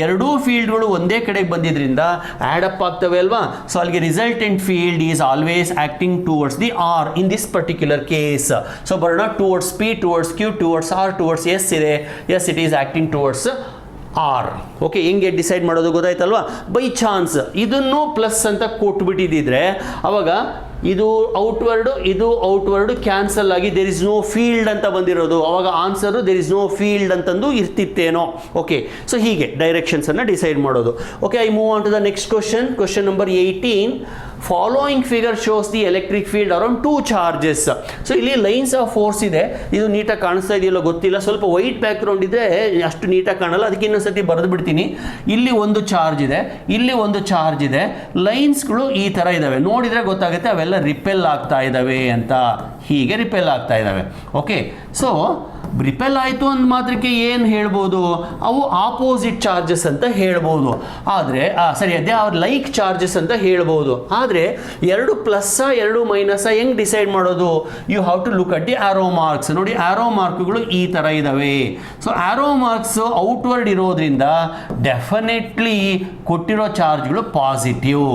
ಎರಡೂ ಫೀಲ್ಡ್ಗಳು ಒಂದೇ ಕಡೆಗೆ ಬಂದಿದ್ರಿಂದ ಆ್ಯಡ್ ಅಪ್ ಆಗ್ತವೆ ಅಲ್ವಾ. ಸೊ ಅಲ್ಲಿಗೆ resultant field is always acting towards the R in this particular case. So ಬರೋಣ, towards P, towards Q, towards R, towards S ಇದೆ. Yes, it is acting towards R. Okay, ಹೆಂಗೆ ಡಿಸೈಡ್ ಮಾಡೋದು ಗೊತ್ತಾಯ್ತಲ್ವಾ. ಬೈ ಚಾನ್ಸ್ ಇದನ್ನು ಪ್ಲಸ್ ಅಂತ ಕೊಟ್ಬಿಟ್ಟಿದ್ದಿದ್ರೆ ಅವಾಗ ಇದು ಔಟ್ವರ್ಡ್ ಕ್ಯಾನ್ಸಲ್ ಆಗಿ ದೇರ್ ಇಸ್ ನೋ ಫೀಲ್ಡ್ ಅಂತ ಬಂದಿರೋದು. ಅವಾಗ answer there is no field ಅಂತಂದು ಇರ್ತಿತ್ತೇನೋ. ಓಕೆ, ಸೊ ಹೀಗೆ ಡೈರೆಕ್ಷನ್ಸನ್ನು ಡಿಸೈಡ್ ಮಾಡೋದು. Okay, I move on to the next question. Question number 18. Following figure shows the electric field around 2 charges. So ಇಲ್ಲಿ ಲೈನ್ಸ್ ಆಫ್ ಫೋರ್ಸ್ ಇದೆ. ಇದು ನೀಟಾಗಿ ಕಾಣಿಸ್ತಾ ಇದೆಯಲ್ಲ ಗೊತ್ತಿಲ್ಲ, ಸ್ವಲ್ಪ ವೈಟ್ ಬ್ಯಾಕ್ಗ್ರೌಂಡ್ ಇದ್ರೆ ಅಷ್ಟು ನೀಟಾಗಿ ಕಾಣಲ್ಲ, ಅದಕ್ಕೆ ಇನ್ನೊಂದ್ಸತಿ ಬರೆದು ಬಿಡ್ತೀನಿ. ಇಲ್ಲಿ ಒಂದು ಚಾರ್ಜ್ ಇದೆ, ಇಲ್ಲಿ ಒಂದು ಚಾರ್ಜ್ ಇದೆ. ಲೈನ್ಸ್ಗಳು ಈ ಥರ ಇದ್ದಾವೆ, ನೋಡಿದರೆ ಗೊತ್ತಾಗುತ್ತೆ ಅವೆಲ್ಲ ರಿಪೆಲ್ ಆಗ್ತಾ ಇದ್ದಾವೆ ಅಂತ. ಹೀಗೆ ರಿಪೆಲ್ ಆಗ್ತಾ ಇದ್ದಾವೆ. ಓಕೆ, ಸೊ ರಿಪೆಲ್ ಆಯಿತು ಅಂದ ಮಾತ್ರಕ್ಕೆ ಏನು ಹೇಳ್ಬೋದು, ಅವು ಆಪೋಸಿಟ್ ಚಾರ್ಜಸ್ ಅಂತ ಹೇಳ್ಬೋದು. ಆದರೆ ಅದೇ ಅವ್ರ ಲೈಕ್ ಚಾರ್ಜಸ್ ಅಂತ ಹೇಳ್ಬೋದು. ಆದರೆ ಎರಡು ಪ್ಲಸ್ಸಾ ಎರಡು ಮೈನಸ್ಸಾ ಹೆಂಗೆ ಡಿಸೈಡ್ ಮಾಡೋದು? You have to look at the arrow marks. ನೋಡಿ, ಆರೋ ಮಾರ್ಕ್ಗಳು ಈ ಥರ ಇದ್ದಾವೆ. ಸೊ ಆರೋ ಮಾರ್ಕ್ಸ್ ಔಟ್ವರ್ಡ್ ಇರೋದ್ರಿಂದ ಡೆಫಿನೆಟ್ಲಿ ಕೊಟ್ಟಿರೋ ಚಾರ್ಜ್ಗಳು positive.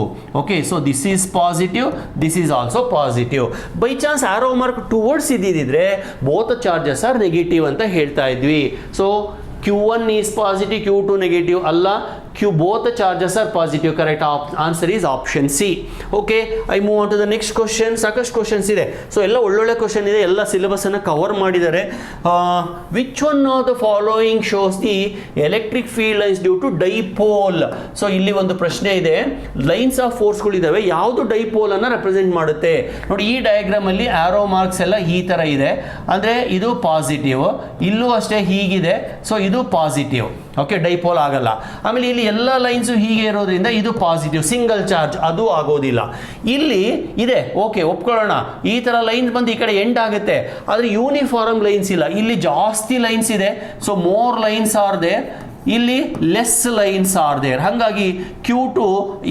Okay, so this is positive, this is also positive. By chance arrow mark towards ಇದ್ದಿದ್ರೆ ಬೋತ್ ಚಾರ್ಜಸ್ ಆರ್ ನೆಗೆಟಿವ್ ಅಂತ ಹೇಳ್ತಾ ಇದ್ವಿ. So Q1 is positive, Q2 negative ಅಲ್ಲ, both the charges are positive. Correct answer is option C. Okay, I move on to the next question. ಸಾಕಷ್ಟು ಕ್ವಶನ್ಸ್ ಇದೆ. ಸೊ ಎಲ್ಲ ಒಳ್ಳೊಳ್ಳೆ ಕ್ವಶನ್ ಇದೆ, ಎಲ್ಲ ಸಿಲೆಬಸ್ ಅನ್ನು ಕವರ್ ಮಾಡಿದ್ದಾರೆ. Which one of the following shows the electric field lines due to dipole. So ಇಲ್ಲಿ ಒಂದು ಪ್ರಶ್ನೆ ಇದೆ, ಲೈನ್ಸ್ ಆಫ್ ಫೋರ್ಸ್ಗಳಿದ್ದಾವೆ, ಯಾವುದು ಡೈಪೋಲ್ ಅನ್ನು ರೆಪ್ರೆಸೆಂಟ್ ಮಾಡುತ್ತೆ? ನೋಡಿ, ಈ ಡಯಾಗ್ರಾಮ್ ಅಲ್ಲಿ ಆರೋ ಮಾರ್ಕ್ಸ್ ಎಲ್ಲ ಈ ತರ ಇದೆ, ಅಂದ್ರೆ ಇದು ಪಾಸಿಟಿವ್, ಇಲ್ಲೂ ಅಷ್ಟೇ ಹೀಗಿದೆ. ಸೊ ಇದು ಪಾಸಿಟಿವ್. ಓಕೆ, ಡೈಪೋಲ್ ಆಗಲ್ಲ. ಆಮೇಲೆ ಇಲ್ಲಿ ಎಲ್ಲ ಲೈನ್ಸು ಹೀಗೆ ಇರೋದ್ರಿಂದ ಇದು ಪಾಸಿಟಿವ್, ಸಿಂಗಲ್ ಚಾರ್ಜ್, ಅದು ಆಗೋದಿಲ್ಲ. ಇಲ್ಲಿ ಇದೆ, ಓಕೆ ಒಪ್ಕೊಳ್ಳೋಣ, ಈ ಥರ ಲೈನ್ಸ್ ಬಂದು ಈ ಕಡೆ ಎಂಡ್ ಆಗುತ್ತೆ, ಆದರೆ ಯೂನಿಫಾರ್ಮ್ ಲೈನ್ಸ್ ಇಲ್ಲ, ಇಲ್ಲಿ ಜಾಸ್ತಿ ಲೈನ್ಸ್ ಇದೆ. So more lines are they. ಇಲ್ಲಿ ಲೆಸ್ ಲೈನ್ಸ್ ಆರ್ ದೇರ್, ಹಾಗಾಗಿ Q2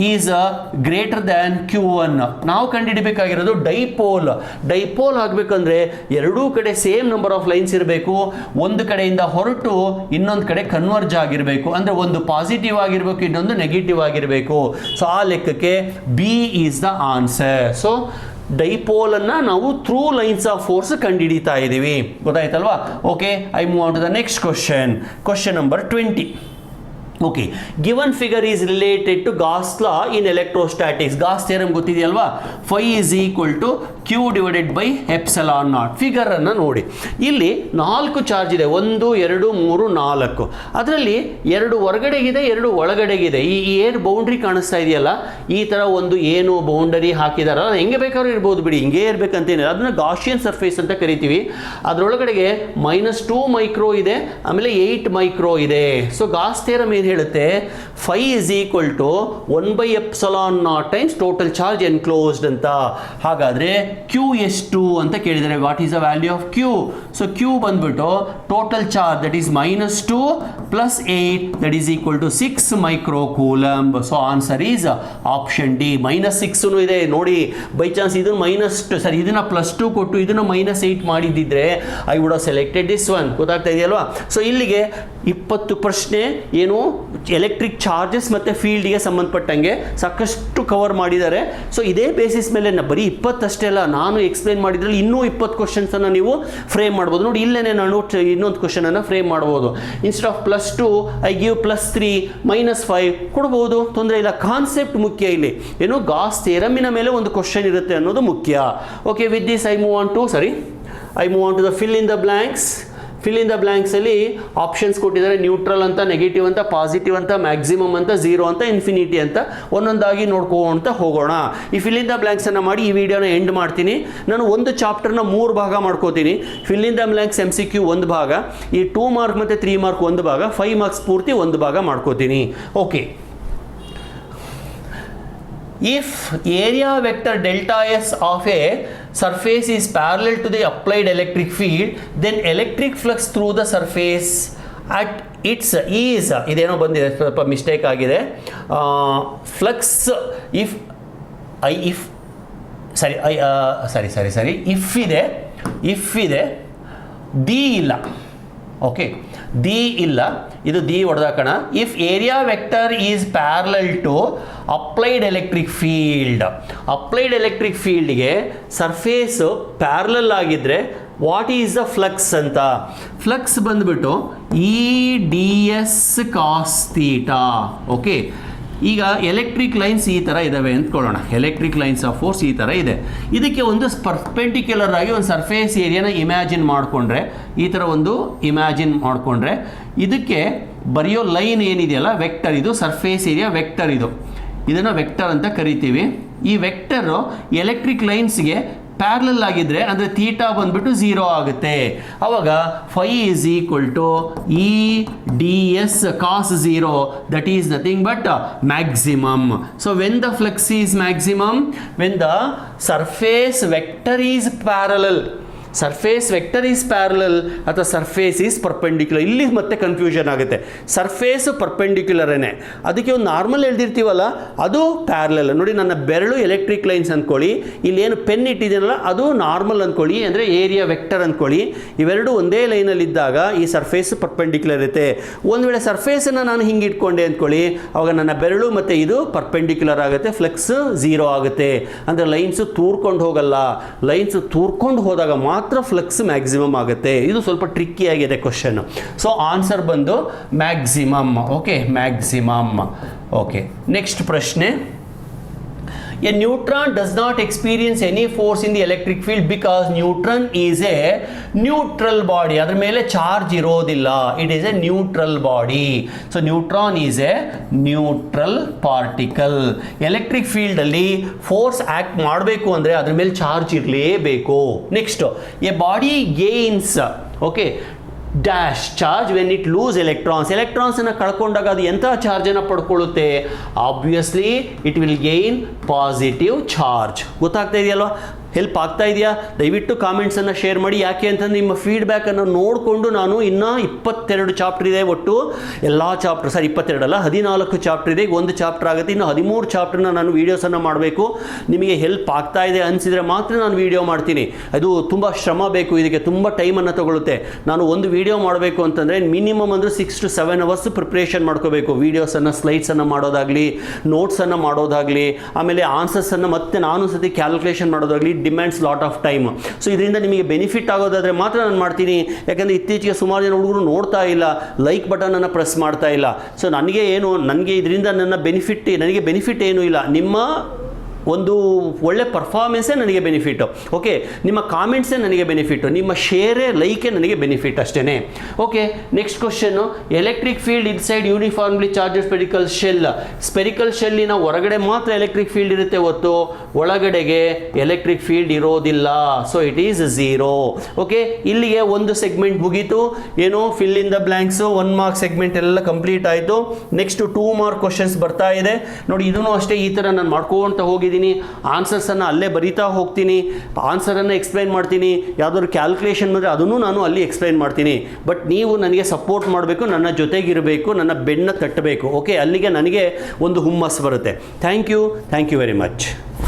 is greater than Q1. ನಾವು ಕಂಡುಹಿಡಬೇಕಾಗಿರೋದು ಡೈಪೋಲ್ ಆಗಬೇಕಂದ್ರೆ ಎರಡೂ ಕಡೆ ಸೇಮ್ ನಂಬರ್ ಆಫ್ ಲೈನ್ಸ್ ಇರಬೇಕು, ಒಂದು ಕಡೆಯಿಂದ ಹೊರಟು ಇನ್ನೊಂದು ಕಡೆ ಕನ್ವರ್ಜ್ ಆಗಿರಬೇಕು, ಅಂದ್ರೆ ಒಂದು ಪಾಸಿಟಿವ್ ಆಗಿರಬೇಕು ಇನ್ನೊಂದು ನೆಗೆಟಿವ್ ಆಗಿರಬೇಕು. ಸೊ ಆ ಲೆಕ್ಕಕ್ಕೆ B is the answer. So dipole ಅನ್ನ ನಾವು ಥ್ರೂ ಲೈನ್ಸ್ ಆಫ್ ಫೋರ್ಸ್ ಕಂಡುಹಿಡಿತಾ ಇದ್ದೀವಿ, ಗೊತ್ತಾಯ್ತಲ್ವಾ? Okay, I move on to the next question number 20. Okay, given figure is related to Gauss law in electrostatics. Gauss theorem ಗೊತ್ತಿದೆಯಲ್ವಾ? Phi is equal to Q divided by epsilon naught. Figure ಅನ್ನು ನೋಡಿ, ಇಲ್ಲಿ 4 ಚಾರ್ಜ್ ಇದೆ, 1 2 3 4. ಅದರಲ್ಲಿ 2 ಹೊರಗಡೆಗಿದೆ, 2 ಒಳಗಡೆಗಿದೆ. ಈ ಏರ್ ಬೌಂಡ್ರಿ ಕಾಣಿಸ್ತಾ ಇದೆಯಲ್ಲ, ಈ ತರ ಒಂದು ಏನು ಬೌಂಡರಿ ಹಾಕಿದಾರಲ್ಲ, ಹೆಂಗೆ ಬೇಕಾದ್ರೂ ಇರ್ಬೋದು ಬಿಡಿ, ಹಿಂಗೆ ಇರ್ಬೇಕಂತೇನಿಲ್ಲ. ಅದನ್ನ ಗಾಸಿಯನ್ ಸರ್ಫೇಸ್ ಅಂತ ಕರಿತೀವಿ. ಅದರೊಳಗಡೆಗೆ -2 ಮೈಕ್ರೋ ಇದೆ, ಆಮೇಲೆ 8 ಮೈಕ್ರೋ ಇದೆ. ಸೊ ಗಾಸ್ ಥಿಯರಮ್ ಏನು ಹೇಳುತ್ತೆ? Phi is equal to 1/ε0 times total charge enclosed ಅಂತ. ಹಾಗಾದ್ರೆ ಕ್ಯೂ ಎಷ್ಟು ಅಂತ ಕೇಳಿದರೆ, what is the value of Q? So Q ಬಂದ್ಬಿಟ್ಟು total charge that is -2 + 8 that is equal to 6 micro coulomb. So answer is option D. -6 ಇದೆ ನೋಡಿ, ಬೈ ಚಾನ್ಸ್ ಇದನ್ನು ಇದನ್ನ +2 ಕೊಟ್ಟು ಇದನ್ನು -8 ಮಾಡಿದ್ದಿದ್ರೆ I would have selected this one. ಗೊತ್ತಾಗ್ತಾ ಇದೆಯಲ್ವಾ? ಸೊ ಇಲ್ಲಿಗೆ 20 ಪ್ರಶ್ನೆ ಏನು ಎಲೆಕ್ಟ್ರಿಕ್ ಚಾರ್ಜಸ್ ಮತ್ತು ಫೀಲ್ಡ್ಗೆ ಸಂಬಂಧಪಟ್ಟಂಗೆ ಸಾಕಷ್ಟು ಕವರ್ ಮಾಡಿದ್ದಾರೆ. ಸೊ ಇದೇ ಬೇಸಿಸ್ ಮೇಲೆ ಬರೀ 20 ಅಷ್ಟೇ ಅಲ್ಲ, ನಾನು ಎಕ್ಸ್ಪ್ಲೇನ್ ಮಾಡಿದ್ರಲ್ಲಿ ಇನ್ನೂ 20 ಕ್ವಶನ್ಸನ್ನು ನೀವು ಫ್ರೇಮ್ ಮಾಡ್ಬೋದು. ನೋಡಿ ಇಲ್ಲೇನೆ ನಾನು ಇನ್ನೊಂದು ಕ್ವಶನನ್ನು ಫ್ರೇಮ್ ಮಾಡ್ಬೋದು. ಇನ್ಸ್ಟೆಡ್ ಆಫ್ +2 ಐ ಗಿವ್ +3 -5 ಕೊಡ್ಬೋದು, ತೊಂದರೆ ಇಲ್ಲ. ಕಾನ್ಸೆಪ್ಟ್ ಮುಖ್ಯ ಇಲ್ಲಿ, ಏನು ಗಾಸ್ ಥಿಯರಮಿನ ಮೇಲೆ ಒಂದು ಕ್ವಶನ್ ಇರುತ್ತೆ ಅನ್ನೋದು ಮುಖ್ಯ. Okay, with this I move on to the fill in the blanks. Fill in the blanks ಅಲ್ಲಿ ಆಪ್ಷನ್ಸ್ ಕೊಟ್ಟಿದ್ದಾರೆ, ನ್ಯೂಟ್ರಲ್ ಅಂತ, ನೆಗೆಟಿವ್ ಅಂತ, ಪಾಸಿಟಿವ್ ಅಂತ, ಮ್ಯಾಕ್ಸಿಮಮ್ ಅಂತ, 0 ಅಂತ, ಇನ್ಫಿನಿಟಿ ಅಂತ. ಒಂದೊಂದಾಗಿ ನೋಡ್ಕೊಂತ ಹೋಗೋಣ. ಈ ಫಿಲ್ ಇನ್ ದ ಬ್ಲ್ಯಾಂಕ್ಸ್ ಅನ್ನ ಮಾಡಿ ಈ ವಿಡಿಯೋನ ಎಂಡ್ ಮಾಡ್ತೀನಿ. ನಾನು ಒಂದು ಚಾಪ್ಟರ್ನ 3 ಭಾಗ ಮಾಡ್ಕೋತೀನಿ. Fill in the blanks MCQ 1 ಭಾಗ, ಈ 2 ಮಾರ್ಕ್ ಮತ್ತು 3 ಮಾರ್ಕ್ 1 ಭಾಗ, 5 ಮಾರ್ಕ್ಸ್ ಪೂರ್ತಿ 1 ಭಾಗ ಮಾಡ್ಕೋತೀನಿ. Okay, if area vector delta S of a surface is parallel to the applied electric field, then electric flux through the surface at its is, ಇದೇನೋ ಬಂದಿದೆ, ಸ್ವಲ್ಪ ಮಿಸ್ಟೇಕ್ ಆಗಿದೆ. ಫ್ಲಕ್ಸ್ ಇಫ್ ಇದೆ, ಡಿ ಇಲ್ಲ. ಓಕೆ, ಡಿ ಇಲ್ಲ, ಇದು ಡಿ ಹೊಡೆದಾಕೋಣ. If area vector is parallel to applied electric ಫೀಲ್ಡ್ಗೆ ಸರ್ಫೇಸ್ ಪ್ಯಾರಲಲ್ ಆಗಿದ್ರೆ ವಾಟ್ ಈಸ್ ದ ಫ್ಲಕ್ಸ್ ಅಂತ. ಫ್ಲಕ್ಸ್ ಬಂದ್ಬಿಟ್ಟು EdS cos θ. ಓಕೆ, ಈಗ ಎಲೆಕ್ಟ್ರಿಕ್ ಲೈನ್ಸ್ ಈ ಥರ ಇದ್ದಾವೆ ಅಂದ್ಕೊಳ್ಳೋಣ. ಎಲೆಕ್ಟ್ರಿಕ್ ಲೈನ್ಸ್ ಆಫ್ ಫೋರ್ಸ್ ಈ ಥರ ಇದೆ. ಇದಕ್ಕೆ ಒಂದು ಪರ್ಪೆಂಡಿಕ್ಯುಲರ್ ಆಗಿ ಒಂದು ಸರ್ಫೇಸ್ ಏರಿಯಾನ ಇಮ್ಯಾಜಿನ್ ಮಾಡಿಕೊಂಡ್ರೆ, ಈ ಥರ ಒಂದು ಇಮ್ಯಾಜಿನ್ ಮಾಡಿಕೊಂಡ್ರೆ, ಇದಕ್ಕೆ ಬರೆಯೋ ಲೈನ್ ಏನಿದೆಯಲ್ಲ ವೆಕ್ಟರ್, ಇದು ಸರ್ಫೇಸ್ ಏರಿಯಾ ವೆಕ್ಟರ್, ಇದನ್ನು ವೆಕ್ಟರ್ ಅಂತ ಕರಿತೀವಿ. ಈ ವೆಕ್ಟರು ಎಲೆಕ್ಟ್ರಿಕ್ ಲೈನ್ಸ್ಗೆ ಪ್ಯಾರಲಲ್ ಆಗಿದ್ರೆ ಅಂದರೆ ಥೀಟಾ ಬಂದ್ಬಿಟ್ಟು 0 ಆಗುತ್ತೆ. ಅವಾಗ phi is equal to EdS cos 0, that is nothing but maximum. So when the flux is maximum, when the surface vector is parallel, surface vector is parallel ಅಥವಾ ಸರ್ಫೇಸ್ ಈಸ್ ಪರ್ಪೆಂಡಿಕ್ಯುಲರ್. ಇಲ್ಲಿ ಮತ್ತೆ ಕನ್ಫ್ಯೂಷನ್ ಆಗುತ್ತೆ. ಸರ್ಫೇಸ್ ಪರ್ಪೆಂಡಿಕ್ಯುಲರೇನೆ, ಅದಕ್ಕೆ ಒಂದು ನಾರ್ಮಲ್ ಎಳ್ದಿರ್ತೀವಲ್ಲ ಅದು ಪ್ಯಾರಲಲ್. ನೋಡಿ, ನನ್ನ ಬೆರಳು ಎಲೆಕ್ಟ್ರಿಕ್ ಲೈನ್ಸ್ ಅಂದ್ಕೊಳ್ಳಿ, ಇಲ್ಲಿ ಏನು ಪೆನ್ ಇಟ್ಟಿದ್ದೀನಲ್ಲ ಅದು ನಾರ್ಮಲ್ ಅಂದ್ಕೊಳ್ಳಿ, ಅಂದರೆ ಏರಿಯಾ ವೆಕ್ಟರ್ ಅಂದ್ಕೊಳ್ಳಿ. ಇವೆರಡು ಒಂದೇ ಲೈನಲ್ಲಿ ಇದ್ದಾಗ ಈ ಸರ್ಫೇಸ್ ಪರ್ಪೆಂಡಿಕ್ಯುಲರ್ ಇರುತ್ತೆ. ಒಂದು ವೇಳೆ ಸರ್ಫೇಸನ್ನು ನಾನು ಹಿಂಗೆ ಇಟ್ಕೊಂಡೆ ಅಂದ್ಕೊಳ್ಳಿ, ಅವಾಗ ನನ್ನ ಬೆರಳು ಮತ್ತು ಇದು ಪರ್ಪೆಂಡಿಕ್ಯುಲರ್ ಆಗುತ್ತೆ, ಫ್ಲೆಕ್ಸ್ 0 ಆಗುತ್ತೆ. ಅಂದರೆ ಲೈನ್ಸು ತೂರ್ಕೊಂಡು ಹೋಗಲ್ಲ, ಲೈನ್ಸು ತೂರ್ಕೊಂಡು ಹೋದಾಗ ಮಾತ್ರ ಫ್ಲಕ್ಸ್ ಮ್ಯಾಕ್ಸಿಮಮ್ ಆಗುತ್ತೆ. ಇದು ಸ್ವಲ್ಪ ಟ್ರಿಕ್ಕಿ ಆಗಿದೆ ಕ್ವಶನ್. ಸೊ ಆನ್ಸರ್ ಬಂದು maximum. Okay, maximum. Okay, next ಪ್ರಶ್ನೆ. A neutron does not experience any force in the electric field because neutron is a neutral body. ಅದರ ಮೇಲೆ ಚಾರ್ಜ್ ಇರೋದಿಲ್ಲ. It is a neutral body. So neutron is a neutral particle. Electric field ಅಲ್ಲಿ ಫೋರ್ಸ್ ಆಕ್ಟ್ ಮಾಡಬೇಕು ಅಂದರೆ ಅದ್ರ ಮೇಲೆ ಚಾರ್ಜ್ ಇರಲೇಬೇಕು. Next, a body gains dash charge when it lose ಎಲೆಕ್ಟ್ರಾನ್ಸನ್ನು ಕಳ್ಕೊಂಡಾಗ ಅದು ಎಂಥ ಚಾರ್ಜನ್ನು ಪಡ್ಕೊಳ್ಳುತ್ತೆ? Obviously it will gain positive charge. ಗೊತ್ತಾಗ್ತಾ ಇದೆಯಲ್ವಾ? ಹೆಲ್ಪ್ ಆಗ್ತಾ ಇದೆಯಾ? ದಯವಿಟ್ಟು ಕಾಮೆಂಟ್ಸನ್ನು ಶೇರ್ ಮಾಡಿ. ಯಾಕೆ ಅಂತಂದರೆ ನಿಮ್ಮ ಫೀಡ್ಬ್ಯಾಕನ್ನು ನೋಡಿಕೊಂಡು ನಾನು ಇನ್ನೂ 22 ಚಾಪ್ಟರ್ ಇದೆ ಒಟ್ಟು, ಎಲ್ಲ ಚಾಪ್ಟರ್ 22 ಅಲ್ಲ 14 ಚಾಪ್ಟರ್ ಇದೆ. ಒಂದು ಚಾಪ್ಟರ್ ಆಗುತ್ತೆ, ಇನ್ನು 13 ಚಾಪ್ಟರ್ನ ನಾನು ವೀಡಿಯೋಸನ್ನು ಮಾಡಬೇಕು. ನಿಮಗೆ ಹೆಲ್ಪ್ ಆಗ್ತಾ ಇದೆ ಅನಿಸಿದರೆ ಮಾತ್ರ ನಾನು ವೀಡಿಯೋ ಮಾಡ್ತೀನಿ. ಅದು ತುಂಬ ಶ್ರಮ ಬೇಕು, ಇದಕ್ಕೆ ತುಂಬ ಟೈಮನ್ನು ತಗೊಳುತ್ತೆ. ನಾನು ಒಂದು ವೀಡಿಯೋ ಮಾಡಬೇಕು ಅಂತಂದರೆ ಮಿನಿಮಮ್ ಅಂದರೆ 6 to 7 ಅವರ್ಸ್ ಪ್ರಿಪ್ರೇಷನ್ ಮಾಡ್ಕೋಬೇಕು. ವೀಡಿಯೋಸನ್ನು, ಸ್ಲೈಡ್ಸನ್ನು ಮಾಡೋದಾಗಲಿ, ನೋಟ್ಸನ್ನು ಮಾಡೋದಾಗಲಿ, ಆಮೇಲೆ ಆನ್ಸರ್ಸನ್ನು ಮತ್ತೆ ನಾನು ಸತಿ ಕ್ಯಾಲ್ಕುಲೇಷನ್ ಮಾಡೋದಾಗಲಿ, demands lot of time. So ಇದರಿಂದ ನಿಮಗೆ ಬೆನಿಫಿಟ್ ಆಗೋದಾದರೆ ಮಾತ್ರ ನಾನು ಮಾಡ್ತೀನಿ. ಯಾಕಂದರೆ ಇತ್ತೀಚೆಗೆ ಸುಮಾರು ಜನ ಹುಡುಗರು ನೋಡ್ತಾ ಇಲ್ಲ, ಲೈಕ್ ಬಟನನ್ನು ಪ್ರೆಸ್ ಮಾಡ್ತಾ ಇಲ್ಲ. ಸೊ ನನಗೆ ಇದರಿಂದ ನನಗೆ ಬೆನಿಫಿಟ್ ಏನೂ ಇಲ್ಲ. ನಿಮ್ಮ ಒಂದು ಒಳ್ಳೆ ಪರ್ಫಾರ್ಮೆನ್ಸೇ ನನಗೆ ಬೆನಿಫಿಟ್ಟು. ಓಕೆ, ನಿಮ್ಮ ಕಾಮೆಂಟ್ಸೇ ನನಗೆ ಬೆನಿಫಿಟ್ಟು, ನಿಮ್ಮ ಶೇರೇ ಲೈಕೇ ನನಗೆ ಬೆನಿಫಿಟ್ ಅಷ್ಟೇ. ಓಕೆ, ನೆಕ್ಸ್ಟ್ ಕ್ವಶನ್ನು, electric field inside uniformly charged spherical shell. Spherical ಶೆಲ್ಲಿನ ಹೊರಗಡೆ ಮಾತ್ರ ಎಲೆಕ್ಟ್ರಿಕ್ ಫೀಲ್ಡ್ ಇರುತ್ತೆ ಹೊತ್ತು ಒಳಗಡೆಗೆ ಎಲೆಕ್ಟ್ರಿಕ್ ಫೀಲ್ಡ್ ಇರೋದಿಲ್ಲ. So it is 0. ಓಕೆ, ಇಲ್ಲಿಗೆ ಒಂದು ಸೆಗ್ಮೆಂಟ್ ಮುಗೀತು. ಏನು, fill in the blanks 1 mark segment ಎಲ್ಲ ಕಂಪ್ಲೀಟ್ ಆಯಿತು. ನೆಕ್ಸ್ಟ್ 2 ಮಾರ್ಕ್ ಕ್ವಶನ್ಸ್ ಬರ್ತಾ ಇದೆ ನೋಡಿ. ಇದನ್ನು ಅಷ್ಟೇ ಈ ಥರ ನಾನು ಮಾಡ್ಕೊಳ್ತಾ ಹೋಗಿದ್ದೀನಿ. ಆನ್ಸರ್ಸನ್ನು ಅಲ್ಲೇ ಬರೀತಾ ಹೋಗ್ತೀನಿ, ಆನ್ಸರನ್ನು ಎಕ್ಸ್ಪ್ಲೈನ್ ಮಾಡ್ತೀನಿ. ಯಾವುದಾದ್ರು ಕ್ಯಾಲ್ಕುಲೇಷನ್ ಬಂದರೆ ಅದನ್ನು ನಾನು ಅಲ್ಲಿ ಎಕ್ಸ್ಪ್ಲೈನ್ ಮಾಡ್ತೀನಿ. ಬಟ್ ನೀವು ನನಗೆ ಸಪೋರ್ಟ್ ಮಾಡಬೇಕು, ನನ್ನ ಜೊತೆಗಿರಬೇಕು, ನನ್ನ ಬೆನ್ನ ತಟ್ಟಬೇಕು. ಓಕೆ, ಅಲ್ಲಿಗೆ ನನಗೆ ಒಂದು ಹುಮ್ಮಸ್ಸು ಬರುತ್ತೆ. Thank you very much.